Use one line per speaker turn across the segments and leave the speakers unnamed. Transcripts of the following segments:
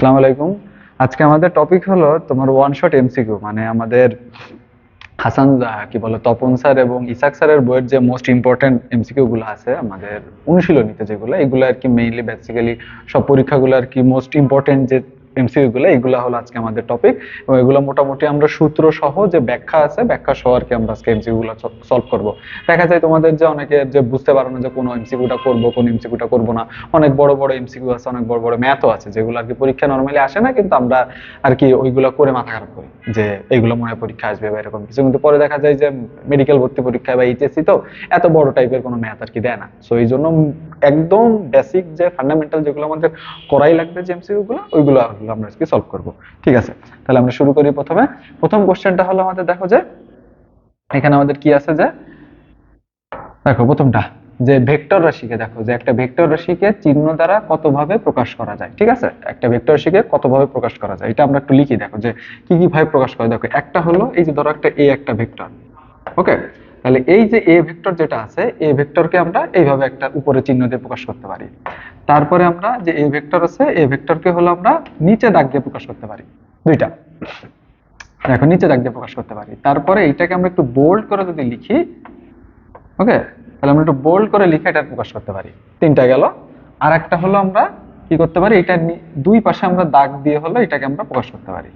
আসসালামু আলাইকুম। আজকে আমাদের টপিক হলো তোমার ওয়ান শট এমসিকিউ, মানে আমাদের হাসান কি বলে তপন স্যার এবং ইসাক স্যারের বইয়ের যে মোস্ট ইম্পর্টেন্ট এমসিকিউ গুলো আছে আমাদের অনুশীলনীতে, যেগুলো এগুলো আর কি মেইনলি বেসিক্যালি সব পরীক্ষাগুলো আর কি মোস্ট ইম্পর্টেন্ট যে এমসিকিউ গুলো, এগুলো হলো আজকে আমাদের টপিক। এবং এগুলো মোটামুটি আমরা সূত্র সহ যে ব্যাখ্যা আছে, ব্যাখ্যা সহ আর কি আমরা আজকে এমসিকিউ গুলো সলভ করব। দেখা যায় তোমাদের যে অনেকে যে বুঝতে পারো না যে কোন এমসিকিউটা করবো কোন এমসিকিউটা করবো না, অনেক বড় বড় এমসিকিউ আছে, অনেক বড় বড় ম্যাথও আছে যেগুলো আর কি পরীক্ষা নর্মালি আসে না, কিন্তু আমরা আর কি ওইগুলো করে মাথা খারাপ করি যে এইগুলো মনে হয় পরীক্ষা আসবে বা এরকম কিছু, কিন্তু পরে দেখা যায় যে মেডিকেল ভর্তি পরীক্ষা বা এইচএসসি তো এত বড় টাইপের কোনো ম্যাথ আর কি দেয় না। সো এই জন্য একদম বেসিক যে ফান্ডামেন্টাল যেগুলো আমাদের করাই লাগবে যে এমসিকিউ গুলো, ওইগুলো আমরা আজকে সলভ করব। ঠিক আছে, তাহলে আমরা শুরু করি। প্রথম কোশ্চেনটা হলো আমাদের, দেখো যে এখানে আমাদের কি আছে, যে দেখো প্রথমটা যে ভেক্টর রাশিকে, দেখো যে একটা ভেক্টর রাশিকে চিহ্ন দ্বারা কতভাবে প্রকাশ করা যায়। ঠিক আছে, একটা ভেক্টর রাশিকে কতভাবে প্রকাশ করা যায় এটা আমরা একটু লিখি। দেখো যে কি কি ভাবে প্রকাশ করা যায়। দেখো একটা হলো এই যে ধরো একটা এ একটা ভেক্টর, ওকে। তাহলে এই যে এ ভেক্টর যেটা আছে, এ ভেক্টরকে আমরা এইভাবে একটা উপরে চিহ্ন দিয়ে প্রকাশ করতে পারি। তারপরে আমরা যে এ ভেক্টর আছে, এ ভেক্টরকে হলো আমরা নিচে দাগ দিয়ে প্রকাশ করতে পারি, দুইটা। দেখো নিচে দাগ দিয়ে প্রকাশ করতে পারি। তারপরে এইটাকে আমরা একটু বোল্ড করে যদি লিখি, ওকে, তাহলে আমরা একটু বোল্ড করে লিখে এটা প্রকাশ করতে পারি। তিনটা গেল। আর একটা হলো আমরা কি করতে পারি, এটা দুই পাশে আমরা দাগ দিয়ে হলো এটাকে আমরা প্রকাশ করতে পারি।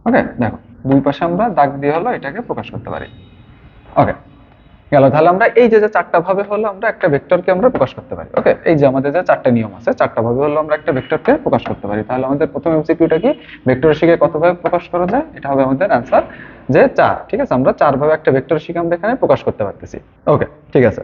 ওকে, দেখো দুই পাশে আমরা দাগ দিয়ে হলো এটাকে প্রকাশ করতে পারি। ওকে, গেল। তাহলে আমরা এই যে যে চারটা ভাবে হলো আমরা একটা ভেক্টরকে আমরা প্রকাশ করতে পারি। ওকে, এই যে আমাদের যে চারটা নিয়ম আছে, চারটা ভাবে হলো আমরা একটা ভেক্টরকে প্রকাশ করতে পারি। তাহলে আমাদের প্রথম এমসিকিউটা কি, ভেক্টর রাশিকে কতভাবে প্রকাশ করা যায়, এটা হবে আমাদের অ্যান্সার যে 4। ঠিক আছে, আমরা 4 ভাবে একটা ভেক্টর রাশিকে আমরা এখানে প্রকাশ করতে পারতেছি। ওকে, ঠিক আছে।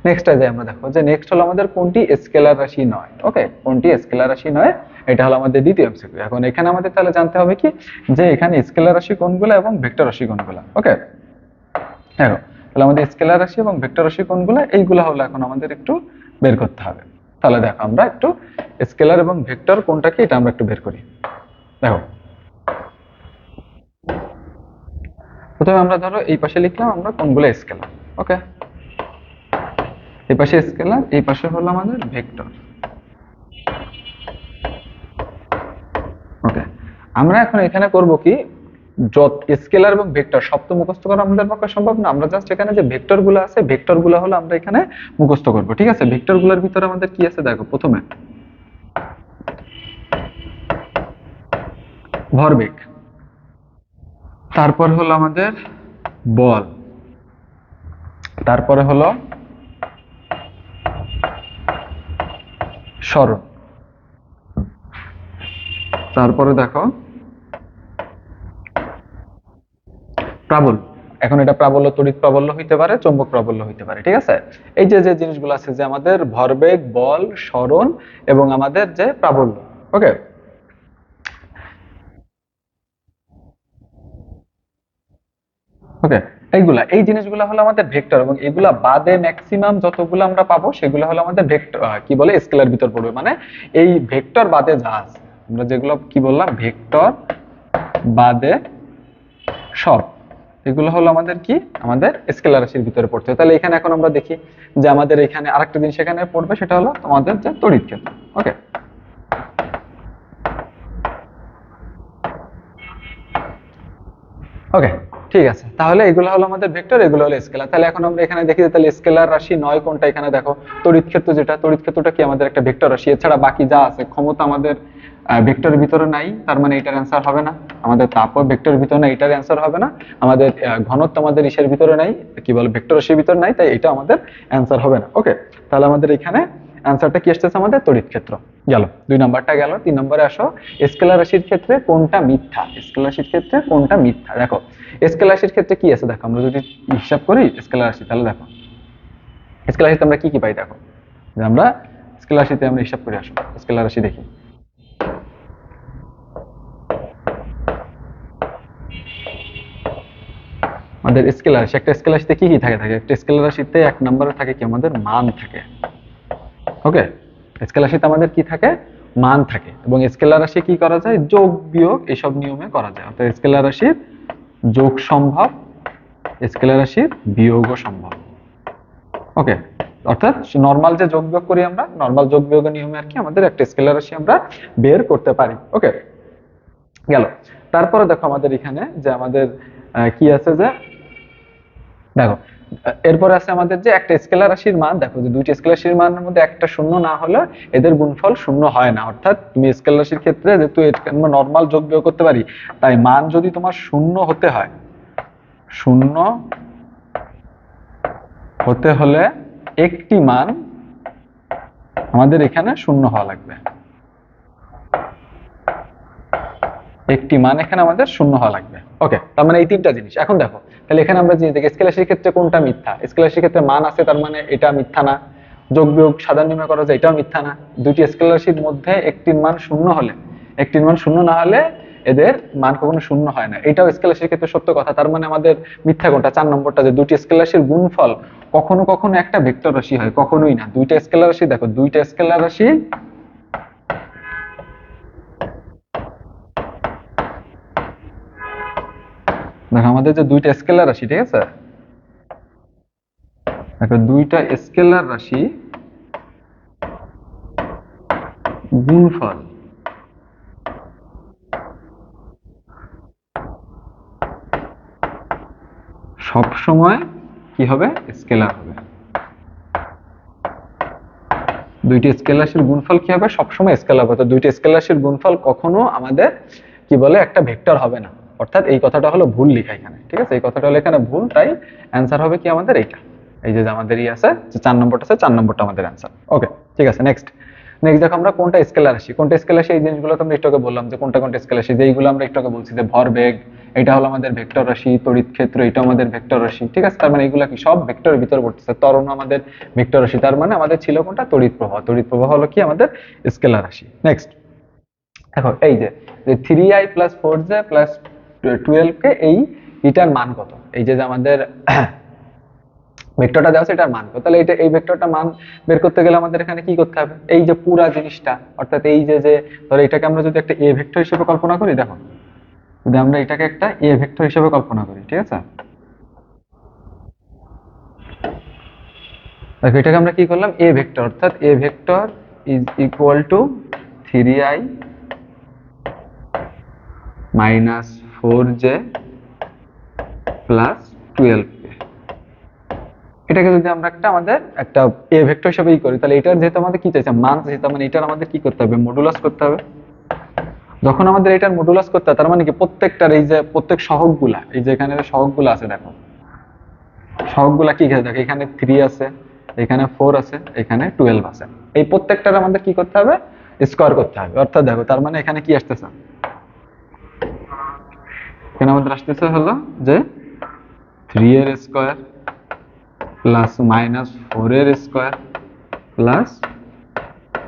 নেক্সটটা যে আমরা দেখো যে নেক্সট হলো আমাদের কোনটি স্কেলার রাশি নয়। ওকে, কোনটি স্কেলার রাশি নয়, এটা হলো আমাদের দ্বিতীয় এমসিকিউ। এখন এখানে আমাদের তাহলে জানতে হবে কি, যে এখানে স্কেলার রাশি কোনগুলো এবং ভেক্টর রাশি কোনগুলো। ওকে, দেখো তাহলে আমাদের স্কেলার রাশি এবং ভেক্টর রাশি কোনগুলো, এইগুলা হলো এখন আমাদের একটু বের করতে হবে। তাহলে দেখো আমরা একটু স্কেলার এবং ভেক্টর কোনটা কি এটা আমরা একটু বের করি। দেখো প্রথমে আমরা ধরো এই পাশে লিখলাম আমরা কোনগুলো স্কেলার। ওকে, এই পাশে স্কেলার, এই পাশে হলো আমাদের ভেক্টর। ওকে, আমরা এখন এখানে করব কি, যত স্কেলার এবং ভেক্টর সব তো মুখস্থ করা আমাদের পক্ষে সম্ভব না। আমরা জাস্ট এখানে যে ভেক্টর গুলো আছে, ভেক্টর গুলো হলো আমরা এখানে মুখস্থ করব। ঠিক আছে, ভেক্টর গুলোর ভিতরে আমাদের কি আছে, দেখো প্রথমে ভরবেগ, তারপর হলো আমাদের বল, তারপরে হলো সরণ, তারপরে দেখো প্রাবল্য। এখন এটা প্রাবল্য তড়িৎ প্রাবল্য হইতে পারে, চৌম্বক প্রাবল্য হইতে পারে। ঠিক আছে, এই যে যে জিনিসগুলো আছে, যে আমাদের ভরবেগ, বল, সরণ এবং আমাদের যে প্রাবল্য। ওকে, ওকে, এইগুলা এই জিনিসগুলো হলো আমাদের ভেক্টর, এবং এগুলা বাদে ম্যাক্সিমাম যতগুলো আমরা পাবো সেগুলো হলো আমাদের ভেক্টর, কি বলে স্কেলার ভিতর পড়বে। মানে এই ভেক্টর বাদে যা আছে, আমরা যেগুলো কি বললাম ভেক্টর বাদে সব, এগুলো হলো আমাদের কি, আমাদের স্কেলার রাশির ভিতরে পড়ছে। তাহলে এখানে এখন আমরা দেখি যে আমাদের এখানে আরেকটা জিনিস এখানে পড়বে, সেটা হলো তোমাদের যে তড়িৎ ক্ষেত্র। ওকে, ওকে, ঠিক আছে। তাহলে এগুলো হলো আমাদের ভেক্টর, এগুলো হলো স্কেলার। তাহলে এখন আমরা এখানে দেখি যে তাহলে স্কেলার রাশি নয় কোনটা। এখানে দেখো তড়িৎ ক্ষেত্র, যেটা তড়িৎ ক্ষেত্রটা কি আমাদের একটা ভেক্টর রাশি, এছাড়া বাকি যা আছে ক্ষমতা আমাদের ভেক্টরের ভিতরে নাই, তার মানে এটার অ্যান্সার হবে না। আমাদের তাপও ভেক্টরের ভিতরে নাই, এটার অ্যান্সার হবে না। আমাদের ঘনত্ব আমাদের ইসের ভিতরে নাই, কি বলে ভেক্টর রাশির ভিতরে নাই, তাই এটা আমাদের অ্যান্সার হবে না। ওকে, তাহলে আমাদের এখানে অ্যান্সারটা কি আসতেছে, আমাদের তড়িৎ ক্ষেত্র। গেল, 2 নাম্বারটা গেল। 3 নম্বরে আসো, স্কেলার রাশির ক্ষেত্রে কোনটা মিথ্যা। স্কেলার রাশির ক্ষেত্রে কোনটা মিথ্যা, দেখো স্কেলার রাশির ক্ষেত্রে কি আছে, দেখো আমরা যদি হিসাব করি স্কেলার রাশি, তাহলে দেখো স্কেলার রাশিতে আমরা কি কি পাই। দেখো যে আমরা স্কেলার রাশিতে আমরা হিসাব করে আসো, স্কেলার রাশি দেখি। আমাদের স্কেলার রাশি, একটা স্কেলার রাশিতে কি কি থাকে, একটা স্কেলার রাশিতে 1 নম্বরে থাকে কি, আমাদের মান থাকে। ওকে, স্কেলার রাশিতে আমাদের কি থাকে, মান থাকে। এবং স্কেলার রাশি কি করা যায়, যোগ বিয়োগ এসব নিয়মে করা যায়। অর্থাৎ স্কেলার রাশির যোগ সম্ভব, স্কেলার রাশির বিয়োগও সম্ভব। ওকে, অর্থাৎ নরমাল যে যোগ বিয়োগ করি আমরা, নরমাল যোগ বিয়োগের নিয়মে আর কি আমাদের একটা স্কেলার রাশি আমরা বের করতে পারি। ওকে, গেল। তারপরে দেখো আমাদের এখানে যে আমাদের কি আছে যে দেখো এরপরে আছে আমাদের যে একটা স্কেলার রাশির মান, দেখো যে দুইটি স্কেলার রাশির মানের মধ্যে একটা শূন্য না হলে এদের গুণফল শূন্য হয় না। অর্থাৎ তুমি স্কেলার রাশির ক্ষেত্রে যেহেতু আমরা নর্মাল যোগ বিয়োগ করতে পারি, তাই মান যদি তোমার শূন্য হতে হয়, শূন্য হতে হলে একটি মান আমাদের এখানে শূন্য হওয়া লাগবে, একটি মান এখানে আমাদের শূন্য হওয়া লাগবে। ওকে, তার মানে এই তিনটা জিনিস। এখন দেখো তাহলে এখানে আমরা জিনিস দেখি স্কেলার রাশির ক্ষেত্রে কোনটা মিথ্যা। স্কেলার রাশির ক্ষেত্রে মান আছে, তার মানে এটা মিথ্যা না। যোগ বিয়োগ সাধারণ নির্ণয় করা যায়, এটাও মিথ্যা না। দুইটি স্কেলার রাশির মধ্যে একটির মান শূন্য হলে, একটির মান শূন্য না হলে এদের মান কখনো শূন্য হয় না, এটাও স্কেলার রাশির ক্ষেত্রে সত্য কথা। তার মানে আমাদের মিথ্যা কোনটা? 4 নম্বরটা, যে দুটি স্কেলার রাশির গুণফল কখনো কখনো একটা ভেক্টর রাশি হয়, কখনোই না। দুইটা স্কেলার রাশি, দেখো দুইটা স্কেলার রাশি দেখো আমাদের যে দুইটা স্কেলার রাশি, ঠিক আছে, দেখো দুইটা স্কেলার রাশি গুণফল সব সময় কি হবে? স্কেলার হবে। দুইটি স্কেলার রাশির গুণফল কি হবে? সবসময় স্কেলার হবে। তো দুইটি স্কেলার রাশির গুণফল কখনো আমাদের কি বলে? একটা ভেক্টর হবে না। অর্থাৎ এই কথাটা হলো ভুল লেখা এখানে, ঠিক আছে, এই কথাটা হলো এখানে ভুল। তাই অ্যান্সার হবে কি আমাদের এইটা, এই যে আমাদের ই আছে যে 4 নম্বরটা আছে, 4 নম্বরটা আমাদের অ্যান্সার। ওকে, ঠিক আছে। নেক্সট নেক্সট দেখো আমরা কোনটা স্কেলার রাশি, কোনটা স্কেলার রাশি, এই জিনিসগুলো তো আমরা একটু আগে বললাম যে কোনটা কোনটা স্কেলার রাশি, যেইগুলো আমরা একটু আগে বলছি যে ভরবেগ এটা হলো আমাদের ভেক্টর রাশি, তড়িৎ ক্ষেত্র এটা আমাদের ভেক্টর রাশি, ঠিক আছে। তার মানে এগুলা কি সব ভেক্টরের ভিতরে পড়তেছে। ত্বরণ আমাদের ভেক্টর রাশি, তার মানে আমাদের ছিল কোনটা? তড়িৎ প্রবাহ। তড়িৎ প্রবাহ হলো কি আমাদের স্কেলার রাশি। নেক্সট দেখো এই যে 3i প্লাস 4j প্লাস 12 কে এই এটার মান কত? এই যে আমাদের ভেক্টরটা দেওয়া আছে, এটার মান কত? তাহলে এটা এই ভেক্টরটা মান বের করতে গেলে আমাদের এখানে কি করতে হবে? এই যে পুরা জিনিসটা, অর্থাৎ এই যে যে ধরো এটাকে আমরা যদি একটা এ ভেক্টর হিসেবে কল্পনা করি, দেখো যদি আমরা এটাকে একটা এ ভেক্টর হিসেবে কল্পনা করি, ঠিক আছে, দেখো এটাকে আমরা কি করলাম? এ ভেক্টর, অর্থাৎ A vector is equal two 3i minus 4j plus 12k। এটাকে যদি আমরা একটা আমাদের একটা এ ভেক্টর হিসেবে করি, তাহলে এটার যেহেতু আমাদের কি চাইছে? মান চাইছে, মানে এটার আমাদের কি করতে হবে? মডুলাস করতে হবে। যখন আমাদের এটার মডুলাস করতে হবে, তার মানে কি প্রত্যেকটার এই যে প্রত্যেক সহগগুলা, এই যে এখানে সহগগুলা আছে, দেখো সহগগুলা কি আছে? দেখো এখানে 3 আছে, এখানে 4 আছে, এখানে 12 আছে। এই প্রত্যেকটার আমাদের কি করতে হবে? স্কোয়ার করতে হবে। অর্থাৎ দেখো তার মানে এখানে কি আসতেছে? এখানে আমাদের আসতেছে হলো যে 3 এর স্কোয়ার প্লাস মাইনাস 4 এর স্কোয়ার প্লাস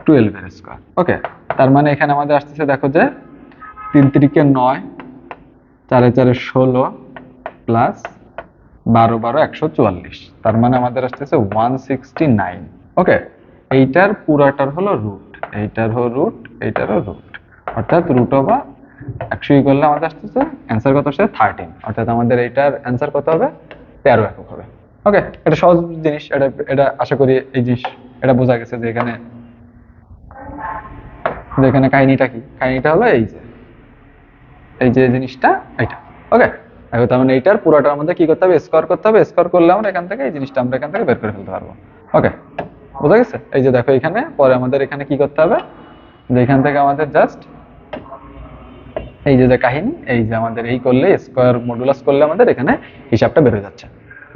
12 এর স্কোয়ার। ওকে, তার মানে এখানে আমাদের আসতেছে দেখো যে 3 3 9, 4 4 16 প্লাস 12 12 144, তার মানে আমাদের আসতেছে 169। ওকে, এইটার পুরাটার হলো রুট, এইটার হলো রুট, এইটারও রুট, অর্থাৎ রুট ওভার 100 করলে আমাদের আসতেছে অ্যান্সার কত আসছে? 13। অর্থাৎ আমাদের এইটার অ্যান্সার কত হবে? 13 একক হবে। ওকে, এটা সহজ জিনিস, এটা এটা আশা করি এই জিনিস এটা বোঝা গেছে যে এখানে যেখানে কাহিনীটা কি? কাহিনীটা হলো এই যে এই যে জিনিসটা এটা। ওকে, দেখো তার মানে এইটার পুরোটা আমাদের কি করতে হবে? স্কোয়ার করতে হবে। স্কোয়ার করলে আমরা এখান থেকে এই জিনিসটা আমরা এখান থেকে বের করে ফেলতে পারবো। ওকে, বোঝা গেছে? এই যে দেখো এখানে পরে আমাদের এখানে কি করতে হবে? যে এখান থেকে আমাদের জাস্ট এই যে যে কাহিনী, এই যে আমাদের এই করলে স্কোয়ার মডুলাস করলে আমাদের এখানে হিসাবটা বের হয়ে যাচ্ছে।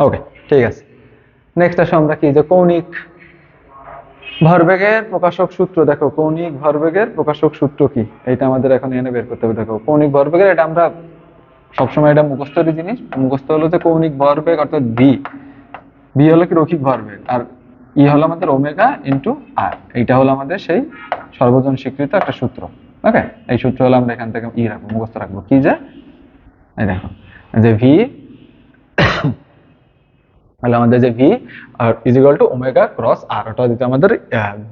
ওকে, ঠিক আছে। নেক্সট আসো আমরা কি, যে কৌণিক ভরবেগের প্রকাশক সূত্র। দেখো কৌণিক ভরবেগের প্রকাশক সূত্র কি, এটা আমাদের এখন এনে বের করতে হবে। দেখো কৌণিক ভরবেগের, এটা আমরা সবসময় এটা মুখস্থের জিনিস। মুখস্থ হলো যে কৌণিক ভরবেগ অর্থাৎ ভি, ভি হলো কি রৈখিক ভরবেগ, আর ই হলো আমাদের ওমেগা ইন্টু আর। এইটা হলো আমাদের সেই সর্বজন স্বীকৃত একটা সূত্র। ওকে, এই সূত্র হলো আমরা এখান থেকে ই রাখবো, মুখস্থ রাখবো কি, যে এই দেখো যে ভি তাহলে আমাদের যে V is equal to omega cross R, ওটা যদি আমাদের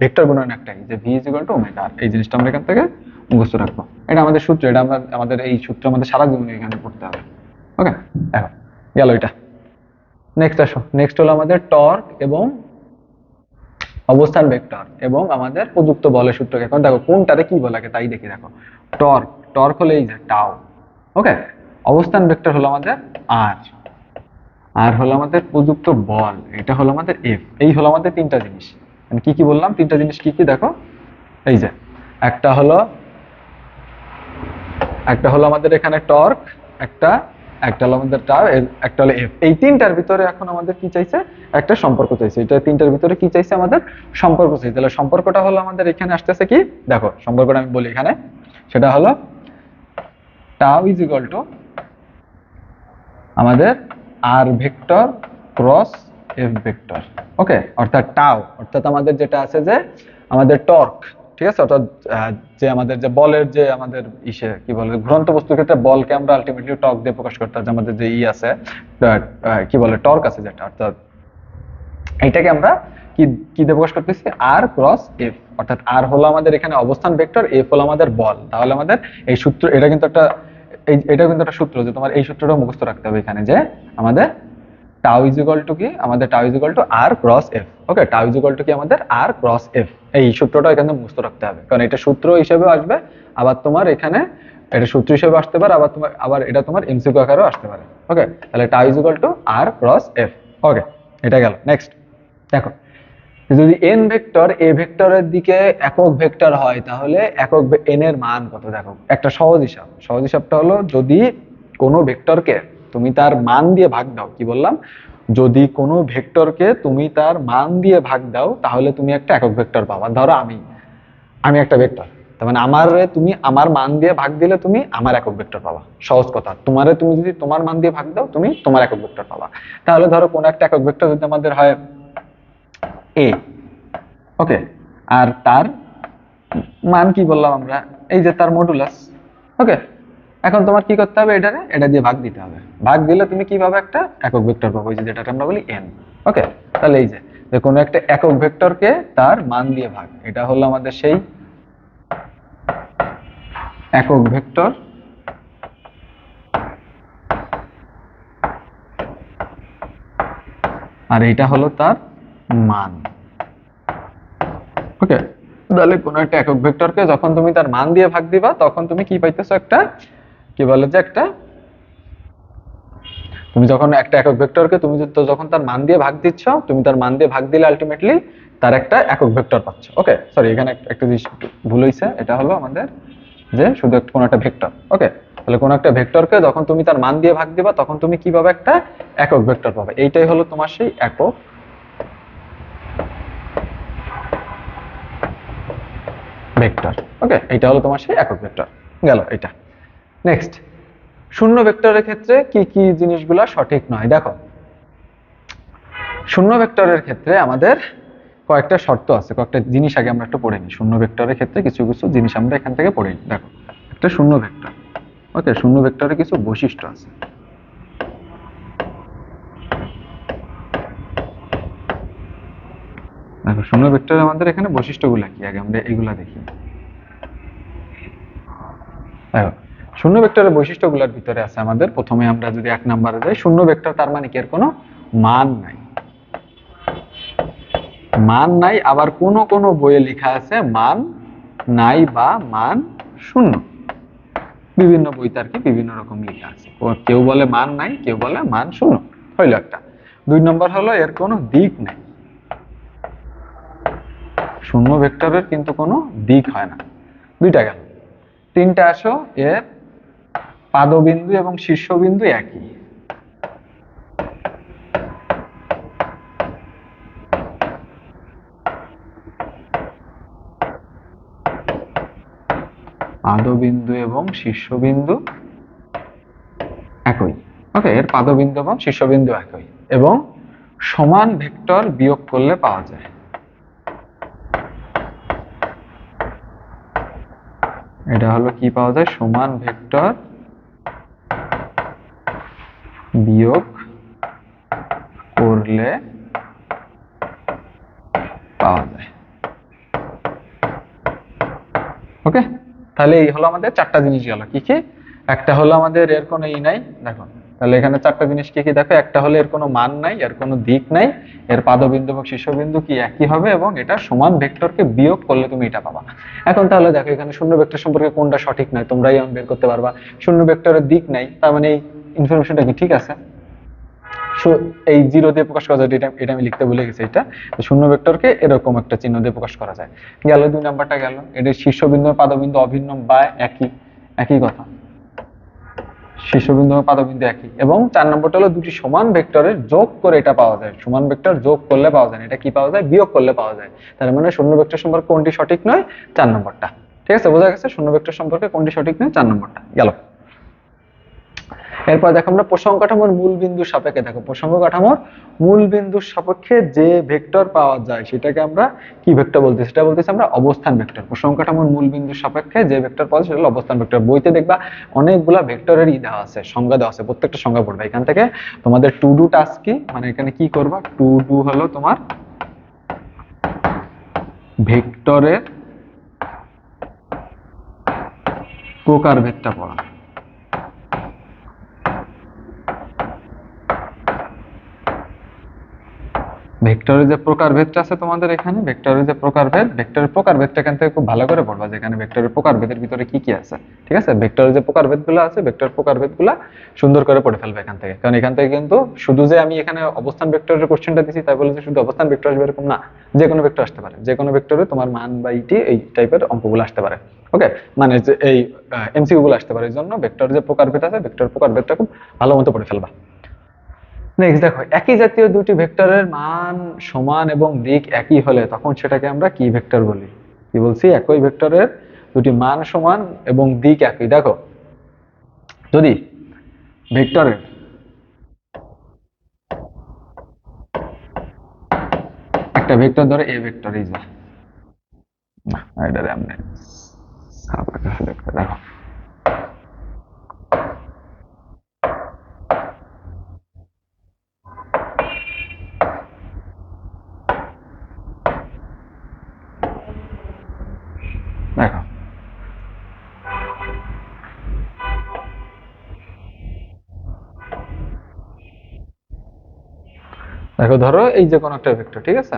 ভেক্টর গুণন একটাই, যে V is equal to omega R, এই জিনিসটা আমরা এখান থেকে মুখস্থ রাখবো। এটা আমাদের সূত্র, এটা আমরা আমাদের এই সূত্র আমাদের সারা জীবনে এখানে পড়তে হবে। ওকে, দেখো গেল এটা। নেক্সট আসো, নেক্সট হলো আমাদের টর্ক এবং অবস্থান ভেক্টর এবং আমাদের প্রযুক্ত বলের সূত্র। এখন দেখো কোনটারে কি বলা লাগে তাই দেখি। দেখো টর্ক টর্ক হলো এই যে টাও। ওকে, অবস্থান ভেক্টর হলো আমাদের আর, আর হলো আমাদের প্রযুক্ত বল, এটা হলো আমাদের এফ। এই হলো আমাদের তিনটা জিনিস। কি কি বললাম, তিনটা জিনিস কি কি দেখো, এই যে একটা হলো আমাদের এখানে টর্ক, একটা একটা হলো আমাদের টাও, একটা হলো এফ। এই তিনটার ভিতরে এখন আমাদের কি চাইছে, একটা সম্পর্ক চাইছে। এটা তিনটার ভিতরে কি চাইছে, আমাদের সম্পর্ক চাইছে। তাহলে সম্পর্কটা হলো আমাদের এখানে আসতেছে কি, দেখো সম্পর্কটা আমি বলি এখানে, সেটা হলো টাও ইজ ইকুয়াল টু আমাদের আর ভেক্টর ক্রস এফ ভেক্টর। ওকে, অর্থাৎ টাও অর্থাৎ আমাদের যেটা আছে যে আমাদের টর্ক, ঠিক আছে, অর্থাৎ যে আমাদের যে বলের যে আমাদের ইসে কি বলে, ঘুরন্ত বস্তুর ক্ষেত্রে বলকে আমরা আলটিমেটলি টর্ক দিয়ে প্রকাশ করতে হয়। আমাদের যে আছে কি বলে টর্ক আছে যেটা, অর্থাৎ এইটাকে আমরা কি কি দিয়ে প্রকাশ করতেছি, আর ক্রস এফ। অর্থাৎ আর হলো আমাদের এখানে অবস্থান ভেক্টর, এফ হলো আমাদের বল। তাহলে আমাদের এই সূত্র, এটা কিন্তু একটা এটা কিন্তু একটা সূত্র, যে তোমার এই সূত্রটা মুখস্থ রাখতে হবে এখানে, যে আমাদের টাউ ইজ ইকুয়াল টু কি, আমাদের tau is equal to R cross F. Okay, tau is equal to কি আমাদের আর ক্রস এফ। এই সূত্রটা এখানে মুখস্থ রাখতে হবে, কারণ এটা সূত্র হিসেবে আসবে, আবার তোমার এখানে এটা সূত্র হিসেবে আসতে পারে, আবার এটা তোমার এমসিকিউ আকারেও আসতে পারে। ওকে, তাহলে tau is equal to R cross F. Okay, এটা গেল। নেক্সট দেখো, যদি এন ভেক্টর এ ভেক্টরের দিকে একক ভেক্টর হয়, তাহলে একক এন এর মান কত। দেখো একটা সহজ হিসাব, সহজ হিসাবটা হলো, যদি কোনো ভেক্টরকে তুমি তার মান দিয়ে ভাগ দাও, কি বললাম, যদি কোনো ভেক্টরকে তুমি তার মান দিয়ে ভাগ দাও, তাহলে তুমি একটা একক ভেক্টর পাবা। ধরো আমি একটা ভেক্টর, তার মানে তুমি আমার মান দিয়ে ভাগ দিলে তুমি আমার একক ভেক্টর পাবা। সহজ কথা, তুমি যদি তোমার মান দিয়ে ভাগ দাও, তুমি তোমার একক ভেক্টর পাবা। তাহলে ধরো কোনো একটা একক ভেক্টর যদি আমাদের হয় এ, ওকে, আর তার মান কি বললাম আমরা, এই যে তার মডুলাস। ওকে, এখন তোমার কি করতে হবে, এটা দিয়ে ভাগ দিতে হবে। ভাগ দিলে তুমি কিভাবে একটা একক ভেক্টর পাবো, ওই যে যেটাকে আমরা বলি এন। ওকে, তাহলে এই যে কোনো একটা একক ভেক্টরকে তার মান দিয়ে ভাগ, এটা হলো আমাদের সেই একক ভেক্টর। আর এটা হলো তার মান। ওকে, তাহলে কোনো একটা একক ভেক্টরকে যখন তুমি তার মান দিয়ে ভাগ দিবা, তখন তুমি কি পাইতেছো, একটা কি বলে যে একটা, তুমি যখন একটা একক ভেক্টরকে তুমি যখন তার মান দিয়ে ভাগ দিচ্ছ, তুমি তার মান দিয়ে ভাগ দিলে আলটিমেটলি তার একটা একক ভেক্টর পাচ্ছ। ওকে, সরি, এখানে একটা জিনিস ভুল হয়েছে, এটা হলো আমাদের যে শুধু কোনো একটা ভেক্টর। ওকে, তাহলে কোনো একটা ভেক্টরকে যখন তুমি তার মান দিয়ে ভাগ দিবা, তখন তুমি কি পাবে, একটা একক ভেক্টর পাবে। এইটাই হলো তোমার সেই একক ভেক্টর। ওকে, এটা হলো তোমার সেই একক ভেক্টর গেল এটা। নেক্সট, শূন্য ভেক্টরের ক্ষেত্রে কি কি জিনিসগুলা সঠিক নয়। দেখো, শূন্য ভেক্টরের ক্ষেত্রে আমাদের কয়েকটা শর্ত আছে, কয়েকটা জিনিস আগে আমরা একটু পড়ে নিই। শূন্য ভেক্টরের ক্ষেত্রে কিছু কিছু জিনিস আমরা এখান থেকে পড়ে নিই। দেখো, একটা শূন্য ভেক্টর, ওকে, শূন্য ভেক্টরের কিছু বৈশিষ্ট্য আছে। দেখো, শূন্য ভেক্টরে আমাদের এখানে বৈশিষ্ট্যগুলো কি, আগে আমরা এগুলা দেখি। দেখো, শূন্য ভেক্টরের বৈশিষ্ট্যগুলোর ভিতরে আছে আমাদের, প্রথমে আমরা যদি 1 নম্বরে যাই, শূন্য ভেক্টর তার মানে কি, এর কোনো মান নাই। মান নাই, আবার কোন কোন বইয়ে লেখা আছে মান নাই বা মান শূন্য। বিভিন্ন বইতে আর কি বিভিন্ন রকম লেখা আছে, কেউ বলে মান নাই, কেউ বলে মান শূন্য। হইলো একটা। 2 নম্বর হলো এর কোনো দিক নাই। শূন্য ভেক্টরের কিন্তু কোনো দিক হয় না। 2টা গেল। 3টা আসো, এর পাদবিন্দু এবং শীর্ষবিন্দু একই। পাদবিন্দু এবং শীর্ষবিন্দু একই। ওকে, এর পাদবিন্দু এবং শীর্ষবিন্দু একই, এবং সমান ভেক্টর বিয়োগ করলে পাওয়া যায়। এটা হলো কি পাওয়া যায়, সমান ভেক্টর বিয়োগ করলে পাওয়া যায়। ওকে, তাহলে এই হলো আমাদের 4টা জিনিস গেল। কি কি, একটা হলো আমাদের এর কোনো ই নাই, দেখো তাহলে এখানে চারটা জিনিস কি কি দেখো, একটা হলো এর কোনো মান নাই, এর কোনো দিক নাই, এর পাদবিন্দু এবং শীর্ষবিন্দু কি একই হবে, এবং এটা সমান ভেক্টরকে বিয়োগ করলে তুমি এটা পাবা। এখন তাহলে দেখো এখানে শূন্য ভেক্টর সম্পর্কে কোনটা সঠিক নয় তোমরাই বের করতে পারবা। শূন্য ভেক্টরের দিক নাই, তার মানে এই ইনফরমেশনটা কি ঠিক আছে? এই জিরো দিয়ে প্রকাশ করা যায়, এটা এটা আমি লিখতে ভুলে গেছি। এটা শূন্য ভেক্টরকে এরকম একটা চিহ্ন দিয়ে প্রকাশ করা যায়। গেল 2 নাম্বারটা গেল, এটা শীর্ষবিন্দু ও পাদবিন্দু অভিন্ন বা একই, একই কথা, শীর্ষবিন্দু এবং পাদবিন্দু একই। এবং 4 নম্বরটা হলো দুটি সমান ভেক্টরের যোগ করে এটা পাওয়া যায়। সমান ভেক্টর যোগ করলে পাওয়া যায় না, এটা কি পাওয়া যায়? বিয়োগ করলে পাওয়া যায়। তার মানে শূন্য ভেক্টর সম্পর্কে কোনটি সঠিক নয়? 4 নম্বরটা। ঠিক আছে, বোঝা গেছে শূন্য ভেক্টর সম্পর্কে কোনটি সঠিক নয়? 4 নম্বরটা গেল। এরপর দেখো আমরা প্রসঙ্গ কাঠামোর মূল বিন্দুর সাপেক্ষে, দেখো প্রসঙ্গ কাঠামোর মূল বিন্দুর সাপেক্ষে যে ভেক্টর পাওয়া যায় সেটাকে আমরা কি ভেক্টর বলতেছি? সেটা বলতেছি আমরা অবস্থান ভেক্টর। প্রসঙ্গ কাঠামোর মূল বিন্দুর সাপেক্ষে যে ভেক্টর পাওয়া যায় সেটা হলো অবস্থান ভেক্টর। বইতে দেখবা অনেকগুলা ভেক্টরের দেওয়া আছে, সংজ্ঞা দেওয়া আছে, প্রত্যেকটা সংজ্ঞা পড়বে। এখান থেকে তোমাদের টু ডু টাস্ক কি, মানে এখানে কি করবা, টু ডু হলো তোমার ভেক্টরের প্রকারভেদটা পড়া। ভেক্টরের যে প্রকারভেদটা আছে তোমাদের এখানে, ভেক্টরের যে প্রকারভেদ, ভেক্টরের প্রকারভেদটা এখান থেকে খুব ভালো করে পড়বা, যে এখানে ভেক্টরের প্রকারভেদের ভিতরে কি কি আছে। ঠিক আছে, ভেক্টরের যে প্রকারভেদগুলো আছে, ভেক্টর প্রকারভেদগুলো সুন্দর করে পড়ে ফেলবে এখান থেকে। কারণ এখান থেকে কিন্তু শুধু যে আমি এখানে অবস্থান ভেক্টরের কোশ্চেনটা দিছি তাই বলে যে শুধু অবস্থান ভেক্টর আসবে এরকম না, যে কোনো ভেক্টর আসতে পারে, যে কোনো ভেক্টরে তোমার মান বা ইটি এই টাইপের অঙ্কগুলো আসতে পারে। ওকে, মানে যে এই এমসিকিউ গুলো আসতে পারে, এই জন্য ভেক্টরের যে প্রকারভেদ আছে, ভেক্টর প্রকারভেদটা খুব ভালো মতো পড়ে ফেলবা। নেক্সট দেখো, একই জাতীয় দুটি ভেক্টরের মান সমান এবং দিক একই হলে তখন সেটাকে আমরা কি ভেক্টর বলি? কি বলছি? একই ভেক্টরের দুটি মান সমান এবং দিক একই। দেখো যদি ভেক্টরের একটা ভেক্টর ধরে এ ভেক্টর, এই যে না এটারে আমরা দেখো দেখো দেখো ধরো এই যে কোনো একটা ভেক্টর, ঠিক আছে,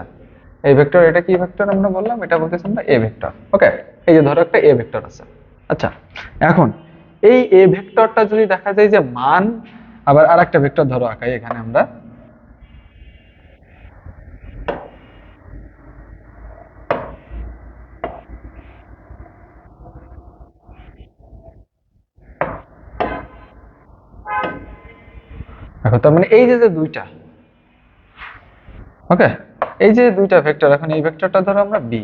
এই ভেক্টর, এটা কি ভেক্টর আমরা বললাম? এটা বলতেছি আমরা এ ভেক্টর। ওকে, এই যে ধরো একটা এ ভেক্টর আছে। আচ্ছা, এখন এই এ ভেক্টরটা যদি দেখা যায় যে মান, আবার আর একটা ভেক্টর ধরো আঁকাই এখানে আমরা, দেখো তার মানে এই যে যে দুইটা, ওকে, এই যে দুইটা ভেক্টর, এখন এই ভেক্টরটা ধরো আমরা বি।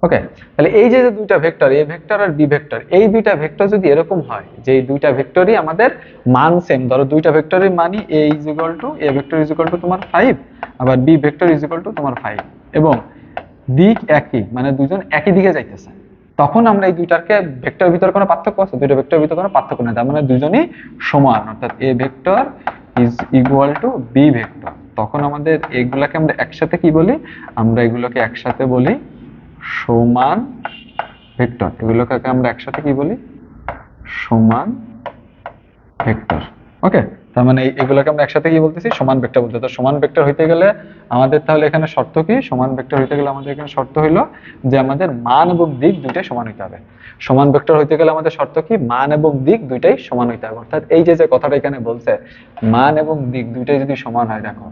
ওকে, তাহলে এই যে যে দুইটা ভেক্টর, এ ভেক্টর আর বি ভেক্টর, এই দুইটা ভেক্টর যদি এরকম হয় যে এই দুইটা ভেক্টরই আমাদের মান সেম, ধরো দুইটা ভেক্টরের মানই A is equal to, A vector is equal to তোমার 5, আবার B vector is equal to তোমার 5, এবং দিক একই, মানে দুইজন একই দিকে যাইতেছে, তখন আমরা এই দুইটাকে ভেক্টরের ভিতরে কোনো পার্থক্য আছে? দুইটা ভেক্টরের ভিতরে কোনো পার্থক্য নেই, তার মানে দুইজনই সমান, অর্থাৎ A vector is equal to B vector. তখন আমাদের এগুলাকে আমরা একসাথে কি বলি? আমরা এগুলোকে একসাথে বলি সমান ভেক্টর। এগুলোকে আমরা একসাথে কি বলি? সমান ভেক্টর। ওকে, তার মানে এগুলোকে আমরা একসাথে কি বলতেছি? সমান ভেক্টর বলতে। তো সমান ভেক্টর হইতে গেলে আমাদের তাহলে এখানে শর্ত কি? সমান ভেক্টর হইতে গেলে আমাদের এখানে শর্ত হইলো যে আমাদের মান এবং দিক দুইটাই সমান হইতে হবে। সমান ভেক্টর হইতে গেলে আমাদের শর্ত কি? মান এবং দিক দুইটাই সমান হইতে হবে। অর্থাৎ এই যে যে কথাটা এখানে বলছে, মান এবং দিক দুইটাই যদি সমান হয়, দেখো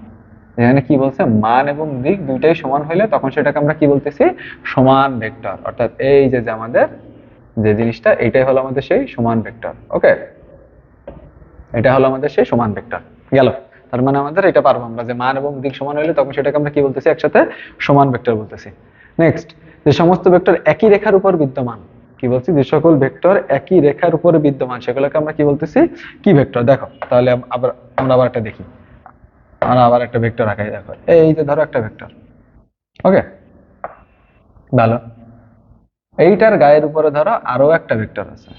এখানে কি বলছে? মান এবং দিক দুইটাই সমান হইলে তখন সেটাকে আমরা কি বলতেছি? সমান ভেক্টর। অর্থাৎ এই যে যে আমাদের যে জিনিসটা, এটাই হলো আমাদের সেই সমান ভেক্টর। ওকে, এটা হলো আমাদের সেই সমান ভেক্টর গেল। তার মানে আমাদের এটা পারবো আমরা যে মান এবং দিক সমান হইলে তখন সেটাকে আমরা কি বলতেছি? একসাথে সমান ভেক্টর বলতেছি। নেক্সট, যে সমস্ত ভেক্টর একই রেখার উপর বিদ্যমান, কি বলছি? যে সকল ভেক্টর একই রেখার উপরে বিদ্যমান সেগুলোকে আমরা কি বলতেছি? কি ভেক্টর। দেখো তাহলে আমরা আবার একটা দেখি, আমরা আবার একটা ভেক্টর আঁকাই। দেখো এই যে ধরো একটা ভেক্টর, ওকে, ভালো, এইটার গায়ের উপরে ধরো আরো একটা ভেক্টর আছে,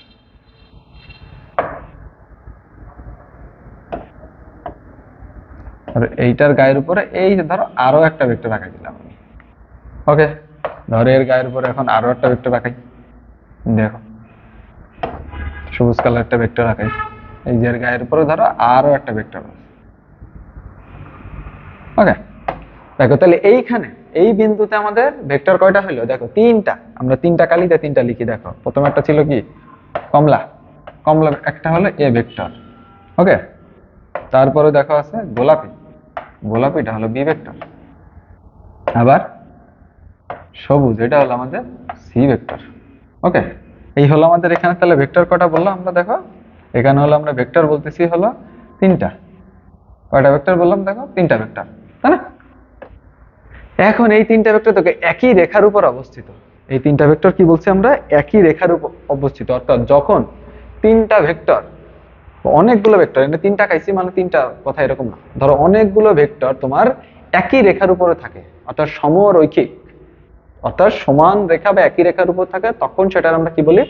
আর এইটার গায়ের উপরে এই যে ধরো আরো একটা ভেক্টর আঁকাই দিলাম আমি। ওকে, ধরো এর গায়ের উপরে এখন আরো একটা ভেক্টর আঁকাই। দেখো সবুজ কালার একটা ভেক্টর আঁকাই। এই যে এর গায়ের উপরে ধরো আরো একটা ভেক্টর আছে। ওকে, দেখো তাহলে এইখানে এই বিন্দুতে আমাদের ভেক্টর কয়টা হলো? দেখো তিনটা। আমরা তিনটা কালিতে তিনটা লিখি। দেখো প্রথম একটা ছিল কি কমলা, কমলা একটা হলো এ ভেক্টর। ওকে, তারপরে দেখো আছে গোলাপি, গোলাপিটা হলো বি ভেক্টর। আবার সবুজ, এটা হলো আমাদের সি ভেক্টর। ওকে, এই হলো আমাদের এখানে তাহলে ভেক্টর কটা বললাম আমরা? দেখো এখানে হলো আমরা ভেক্টর বলতেছি হলো তিনটা। কয়টা ভেক্টর বললাম? দেখো তিনটা ভেক্টর, তাই না? এখন এই তিনটা ভেক্টর তোকে একই রেখার উপর অবস্থিত। এই তিনটা ভেক্টর কি বলছি আমরা? একই রেখার উপর অবস্থিত। অর্থাৎ যখন তিনটা ভেক্টর, অনেকগুলো ভেক্টর, এখানে তিনটা খাইছি মানে তিনটা কথা এরকম না, ধরো অনেকগুলো ভেক্টর তোমার একই রেখার উপরে থাকে, অর্থাৎ সমরৈখিক, অর্থাৎ সমান রেখা বা একই রেখার উপর থাকে, তখন সেটার আমরা কি বলি?